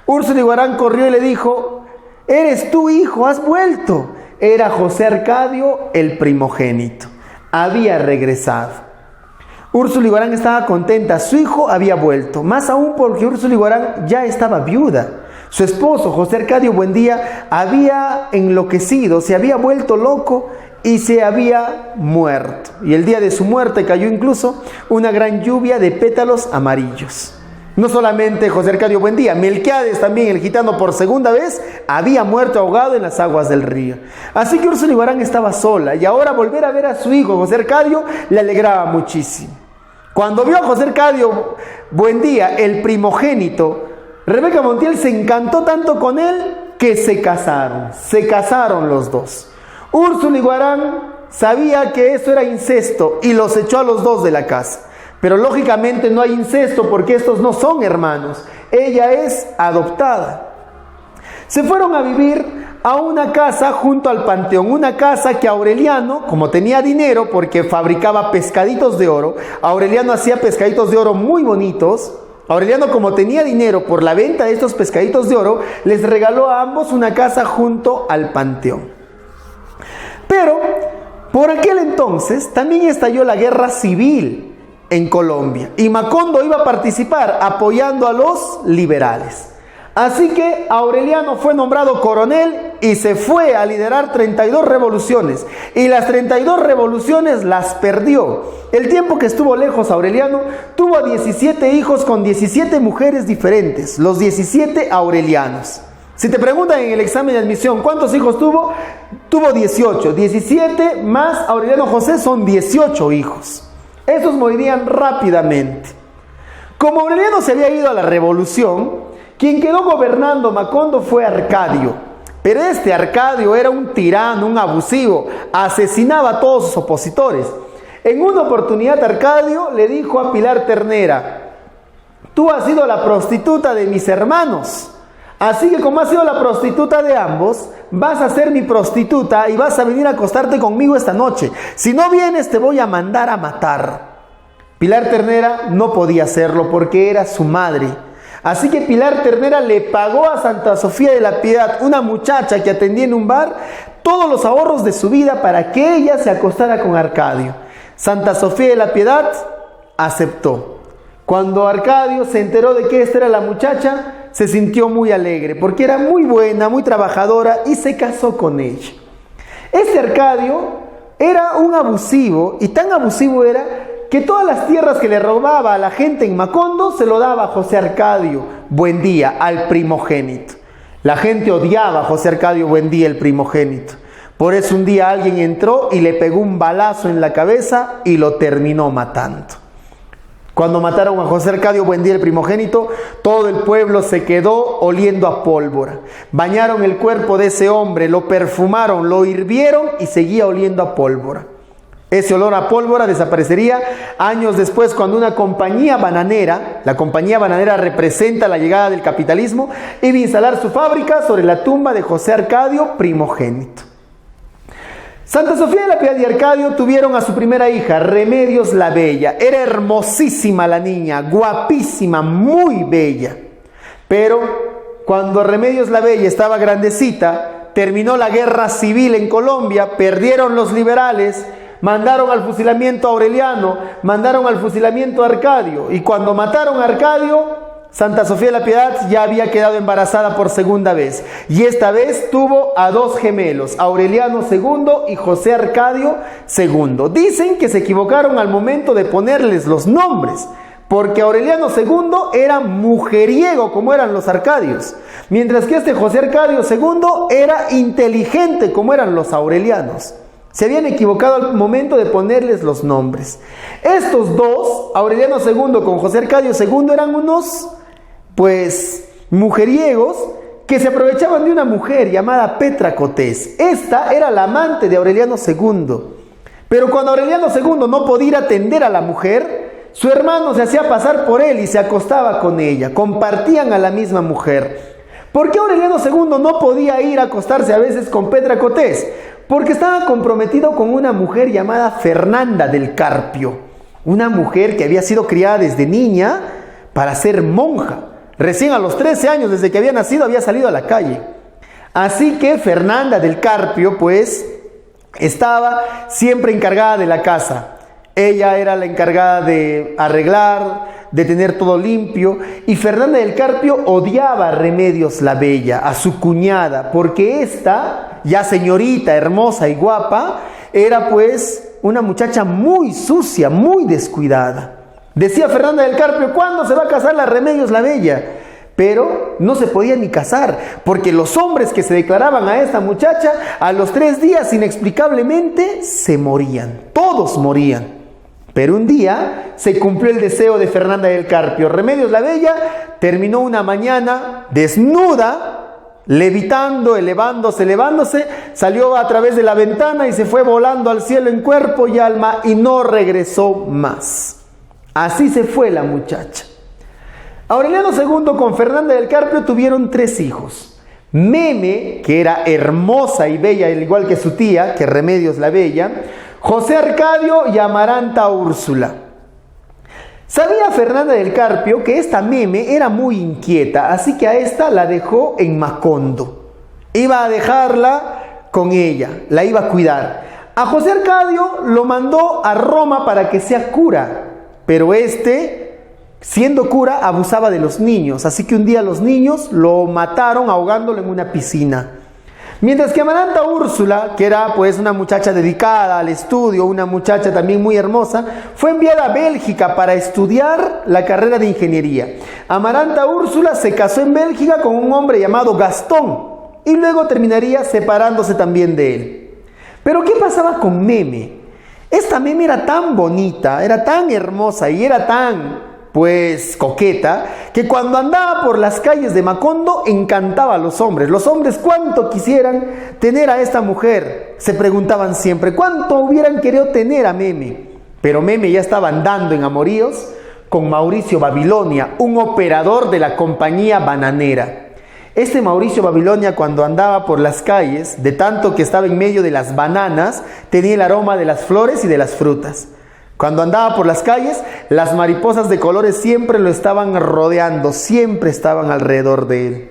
Úrsula Iguarán corrió y le dijo: «¿Eres tú, hijo? ¿Has vuelto? era José Arcadio, el primogénito. Había regresado. Úrsula Iguarán estaba contenta, su hijo había vuelto, más aún porque Úrsula Iguarán ya estaba viuda. Su esposo, José Arcadio Buendía, había enloquecido, se había vuelto loco y se había muerto. Y el día de su muerte cayó incluso una gran lluvia de pétalos amarillos. No solamente José Arcadio Buendía, Melquiades también, el gitano, por segunda vez, había muerto ahogado en las aguas del río. Así que Úrsula Iguarán estaba sola y ahora volver a ver a su hijo, José Arcadio, le alegraba muchísimo. Cuando vio a José Arcadio Buendía, el primogénito, Rebeca Montiel se encantó tanto con él que se casaron los dos. Úrsula Iguarán sabía que eso era incesto y los echó a los dos de la casa. Pero lógicamente no hay incesto porque estos no son hermanos. Ella es adoptada. Se fueron a vivir a una casa junto al panteón, una casa que Aureliano, como tenía dinero porque fabricaba pescaditos de oro, Aureliano hacía pescaditos de oro muy bonitos. Aureliano, como tenía dinero por la venta de estos pescaditos de oro, les regaló a ambos una casa junto al panteón. Pero por aquel entonces también estalló la guerra civil en Colombia y Macondo iba a participar apoyando a los liberales. Así que Aureliano fue nombrado coronel y se fue a liderar 32 revoluciones. Y las 32 revoluciones las perdió. El tiempo que estuvo lejos Aureliano, tuvo 17 hijos con 17 mujeres diferentes, los 17 aurelianos. Si te preguntan en el examen de admisión cuántos hijos tuvo, tuvo 18. 17 más Aureliano José son 18 hijos. Esos morirían rápidamente. Como Aureliano se había ido a la revolución, quien quedó gobernando Macondo fue Arcadio. Pero este Arcadio era un tirano, un abusivo, asesinaba a todos sus opositores. En una oportunidad Arcadio le dijo a Pilar Ternera: tú has sido la prostituta de mis hermanos, así que como has sido la prostituta de ambos, vas a ser mi prostituta y vas a venir a acostarte conmigo esta noche. Si no vienes te voy a mandar a matar. Pilar Ternera no podía hacerlo porque era su madre. Así que Pilar Ternera le pagó a Santa Sofía de la Piedad, una muchacha que atendía en un bar, todos los ahorros de su vida para que ella se acostara con Arcadio. Santa Sofía de la Piedad aceptó. Cuando Arcadio se enteró de que esta era la muchacha, se sintió muy alegre porque era muy buena, muy trabajadora y se casó con ella. Este Arcadio era un abusivo y tan abusivo era que todas las tierras que le robaba a la gente en Macondo se lo daba a José Arcadio Buendía, al primogénito. La gente odiaba a José Arcadio Buendía, el primogénito. Por eso un día alguien entró y le pegó un balazo en la cabeza y lo terminó matando. Cuando mataron a José Arcadio Buendía, el primogénito, todo el pueblo se quedó oliendo a pólvora. Bañaron el cuerpo de ese hombre, lo perfumaron, lo hirvieron y seguía oliendo a pólvora. Ese olor a pólvora desaparecería años después cuando una compañía bananera, la compañía bananera representa la llegada del capitalismo, iba a instalar su fábrica sobre la tumba de José Arcadio, primogénito. Santa Sofía de la Piedad y Arcadio tuvieron a su primera hija, Remedios la Bella. Era hermosísima la niña, guapísima, muy bella. Pero cuando Remedios la Bella estaba grandecita, terminó la guerra civil en Colombia, perdieron los liberales, mandaron al fusilamiento a Aureliano, mandaron al fusilamiento a Arcadio. Y cuando mataron a Arcadio, Santa Sofía de la Piedad ya había quedado embarazada por segunda vez. Y esta vez tuvo a dos gemelos, Aureliano II y José Arcadio II. Dicen que se equivocaron al momento de ponerles los nombres, porque Aureliano II era mujeriego como eran los Arcadios, mientras que este José Arcadio II era inteligente como eran los aurelianos. Se habían equivocado al momento de ponerles los nombres. Estos dos, Aureliano II con José Arcadio II, eran unos, mujeriegos que se aprovechaban de una mujer llamada Petra Cotés. Esta era la amante de Aureliano II. Pero cuando Aureliano II no podía ir a atender a la mujer, su hermano se hacía pasar por él y se acostaba con ella. Compartían a la misma mujer. ¿Por qué Aureliano II no podía ir a acostarse a veces con Petra Cotés? Porque estaba comprometido con una mujer llamada Fernanda del Carpio, una mujer que había sido criada desde niña para ser monja. Recién a los 13 años, desde que había nacido, había salido a la calle. Así que Fernanda del Carpio, pues, estaba siempre encargada de la casa. Ella era la encargada de arreglar, de tener todo limpio. Y Fernanda del Carpio odiaba a Remedios la Bella, a su cuñada, porque esta, ya señorita, hermosa y guapa, era pues una muchacha muy sucia, muy descuidada. Decía Fernanda del Carpio, ¿cuándo se va a casar la Remedios la Bella? Pero no se podía ni casar, porque los hombres que se declaraban a esta muchacha, a los 3 días inexplicablemente se morían, todos morían. Pero un día se cumplió el deseo de Fernanda del Carpio. Remedios la Bella terminó una mañana desnuda, levitando, elevándose, salió a través de la ventana y se fue volando al cielo en cuerpo y alma y no regresó más. Así se fue la muchacha. Aureliano II con Fernanda del Carpio tuvieron 3 hijos. Meme, que era hermosa y bella, al igual que su tía, que Remedios la Bella, José Arcadio y Amaranta Úrsula. Sabía Fernanda del Carpio que esta Meme era muy inquieta, así que a esta la dejó en Macondo. Iba a dejarla con ella, la iba a cuidar. A José Arcadio lo mandó a Roma para que sea cura, pero siendo cura, abusaba de los niños, así que un día los niños lo mataron ahogándolo en una piscina. Mientras que Amaranta Úrsula, que era pues una muchacha dedicada al estudio, una muchacha también muy hermosa, fue enviada a Bélgica para estudiar la carrera de ingeniería. Amaranta Úrsula se casó en Bélgica con un hombre llamado Gastón y luego terminaría separándose también de él. Pero ¿qué pasaba con Meme? Esta Meme era tan bonita, era tan hermosa y era tan pues coqueta, que cuando andaba por las calles de Macondo encantaba a los hombres. Los hombres cuánto quisieran tener a esta mujer, se preguntaban siempre, cuánto hubieran querido tener a Meme. Pero Meme ya estaba andando en amoríos con Mauricio Babilonia, un operador de la compañía bananera. Este Mauricio Babilonia, cuando andaba por las calles, de tanto que estaba en medio de las bananas, tenía el aroma de las flores y de las frutas. Cuando andaba por las calles, las mariposas de colores siempre lo estaban rodeando, siempre estaban alrededor de él.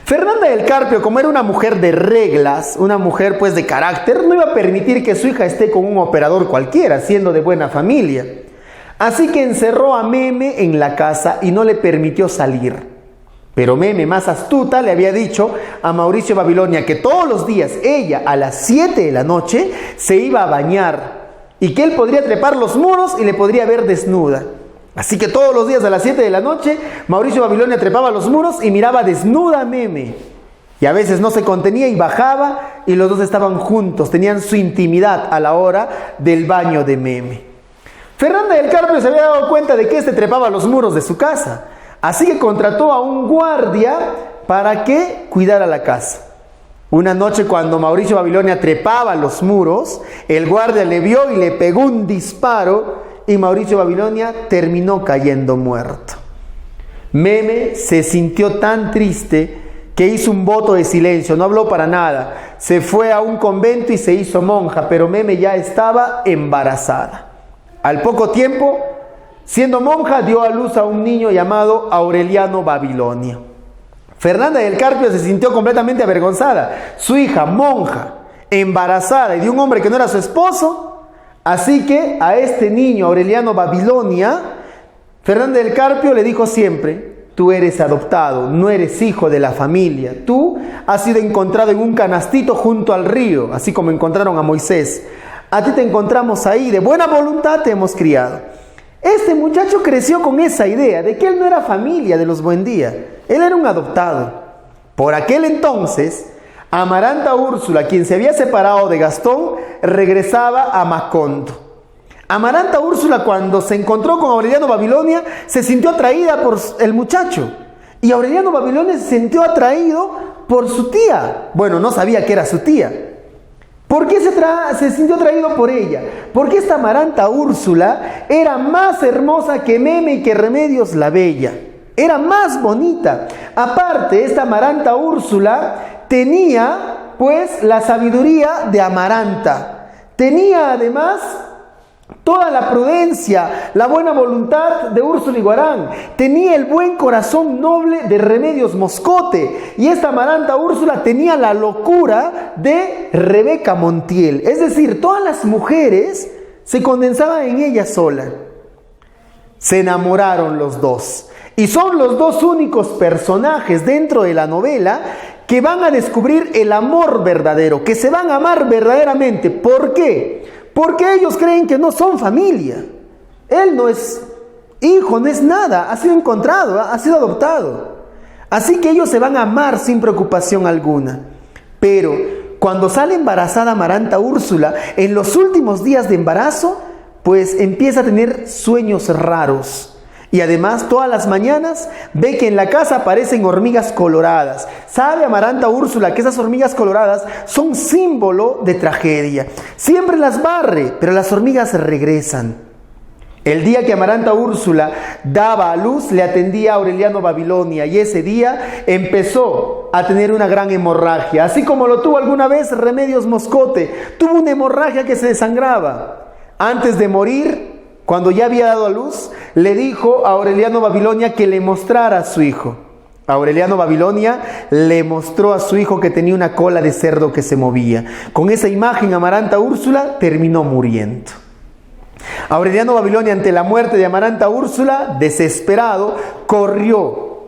Fernanda del Carpio, como era una mujer de reglas, una mujer pues de carácter, no iba a permitir que su hija esté con un operador cualquiera, siendo de buena familia. Así que encerró a Meme en la casa y no le permitió salir. Pero Meme, más astuta, le había dicho a Mauricio Babilonia que todos los días ella a las 7 de la noche se iba a bañar y que él podría trepar los muros y le podría ver desnuda. Así que todos los días a las 7 de la noche, Mauricio Babilonia trepaba los muros y miraba desnuda a Meme. Y a veces no se contenía y bajaba y los dos estaban juntos, tenían su intimidad a la hora del baño de Meme. Fernanda del Carpio se había dado cuenta de que este trepaba los muros de su casa. Así que contrató a un guardia para que cuidara la casa. Una noche cuando Mauricio Babilonia trepaba los muros, el guardia le vio y le pegó un disparo y Mauricio Babilonia terminó cayendo muerto. Meme se sintió tan triste que hizo un voto de silencio, no habló para nada. Se fue a un convento y se hizo monja, pero Meme ya estaba embarazada. Al poco tiempo, siendo monja, dio a luz a un niño llamado Aureliano Babilonia. Fernanda del Carpio se sintió completamente avergonzada. Su hija, monja, embarazada y de un hombre que no era su esposo. Así que a este niño, Aureliano Babilonia, Fernanda del Carpio le dijo siempre: tú eres adoptado, no eres hijo de la familia. Tú has sido encontrado en un canastito junto al río, así como encontraron a Moisés. A ti te encontramos ahí, de buena voluntad te hemos criado. Este muchacho creció con esa idea de que él no era familia de los Buendía. Él era un adoptado. Por aquel entonces, Amaranta Úrsula, quien se había separado de Gastón, regresaba a Macondo. Amaranta Úrsula, cuando se encontró con Aureliano Babilonia, se sintió atraída por el muchacho. Y Aureliano Babilonia se sintió atraído por su tía. Bueno, no sabía que era su tía. ¿Por qué se sintió atraído por ella? Porque esta Amaranta Úrsula era más hermosa que Meme y que Remedios la Bella. Era más bonita. Aparte, esta Amaranta Úrsula tenía pues la sabiduría de Amaranta. Tenía además toda la prudencia, la buena voluntad de Úrsula Iguarán. Tenía el buen corazón noble de Remedios Moscote. Y esta Amaranta Úrsula tenía la locura de Rebeca Montiel. Es decir, todas las mujeres se condensaban en ella sola. Se enamoraron los dos. Y son los dos únicos personajes dentro de la novela que van a descubrir el amor verdadero, que se van a amar verdaderamente. ¿Por qué? Porque ellos creen que no son familia. Él no es hijo, no es nada, ha sido encontrado, ha sido adoptado. Así que ellos se van a amar sin preocupación alguna. Pero cuando sale embarazada Amaranta Úrsula, en los últimos días de embarazo, pues empieza a tener sueños raros. Y además todas las mañanas ve que en la casa aparecen hormigas coloradas. Sabe Amaranta Úrsula que esas hormigas coloradas son símbolo de tragedia. Siempre las barre, pero las hormigas regresan. El día que Amaranta Úrsula daba a luz, le atendía a Aureliano Babilonia, y ese día empezó a tener una gran hemorragia. Así como lo tuvo alguna vez Remedios Moscote, tuvo una hemorragia que se desangraba. Antes de morir, cuando ya había dado a luz, le dijo a Aureliano Babilonia que le mostrara a su hijo. Aureliano Babilonia le mostró a su hijo que tenía una cola de cerdo que se movía. Con esa imagen, Amaranta Úrsula terminó muriendo. Aureliano Babilonia, ante la muerte de Amaranta Úrsula, desesperado, corrió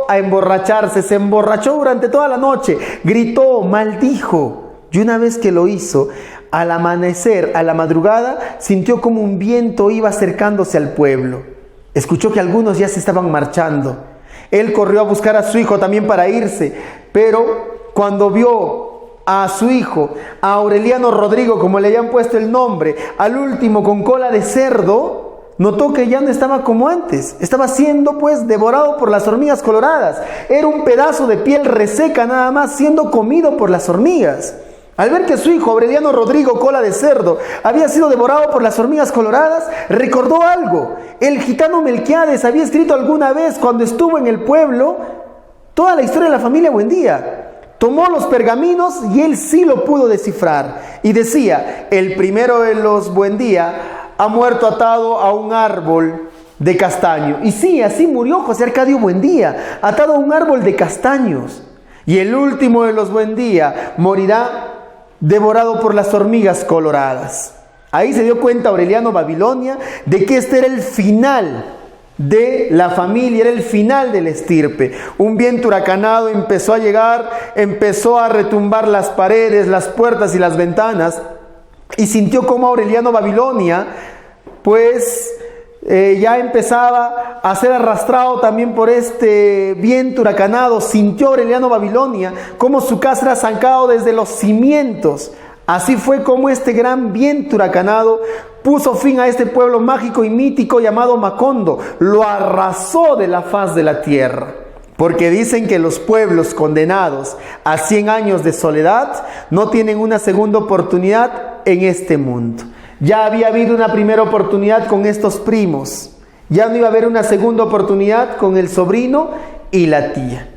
a emborracharse, se emborrachó durante toda la noche, gritó, maldijo. Y una vez que lo hizo, al amanecer, a la madrugada, sintió como un viento iba acercándose al pueblo. Escuchó que algunos ya se estaban marchando. Él corrió a buscar a su hijo también para irse, pero cuando vio a su hijo, a Aureliano Rodrigo, como le habían puesto el nombre, al último con cola de cerdo, notó que ya no estaba como antes. Estaba siendo pues devorado por las hormigas coloradas. Era un pedazo de piel reseca nada más, siendo comido por las hormigas. Al ver que su hijo, Aureliano Rodrigo Cola de Cerdo, había sido devorado por las hormigas coloradas, recordó algo. El gitano Melquiades había escrito alguna vez, cuando estuvo en el pueblo, toda la historia de la familia Buendía. Tomó los pergaminos y él sí lo pudo descifrar. Y decía, el primero de los Buendía ha muerto atado a un árbol de castaño. Y sí, así murió José Arcadio Buendía, atado a un árbol de castaños. Y el último de los Buendía morirá devorado por las hormigas coloradas. Ahí se dio cuenta Aureliano Babilonia de que este era el final de la familia, era el final de la estirpe. Un viento huracanado empezó a llegar, empezó a retumbar las paredes, las puertas y las ventanas, y sintió como Aureliano Babilonia pues ya empezaba a ser arrastrado también por este viento huracanado. Sintió Aureliano Babilonia como su casa era zancado desde los cimientos. Así fue como este gran viento huracanado puso fin a este pueblo mágico y mítico llamado Macondo. Lo arrasó de la faz de la tierra. Porque dicen que los pueblos condenados a 100 años de soledad no tienen una segunda oportunidad en este mundo. Ya había habido una primera oportunidad con estos primos. Ya no iba a haber una segunda oportunidad con el sobrino y la tía.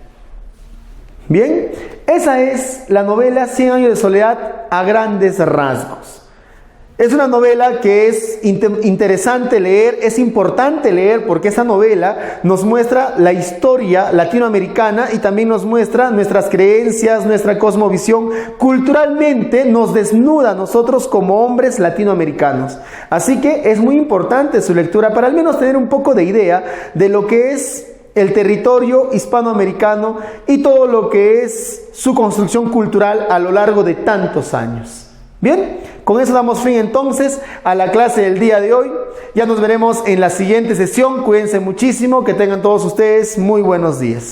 Bien, esa es la novela 100 años de soledad a grandes rasgos. Es una novela que es interesante leer, es importante leer, porque esa novela nos muestra la historia latinoamericana y también nos muestra nuestras creencias, nuestra cosmovisión. Culturalmente nos desnuda a nosotros como hombres latinoamericanos. Así que es muy importante su lectura para al menos tener un poco de idea de lo que es el territorio hispanoamericano y todo lo que es su construcción cultural a lo largo de tantos años. Bien, con eso damos fin entonces a la clase del día de hoy. Ya nos veremos en la siguiente sesión. Cuídense muchísimo, que tengan todos ustedes muy buenos días.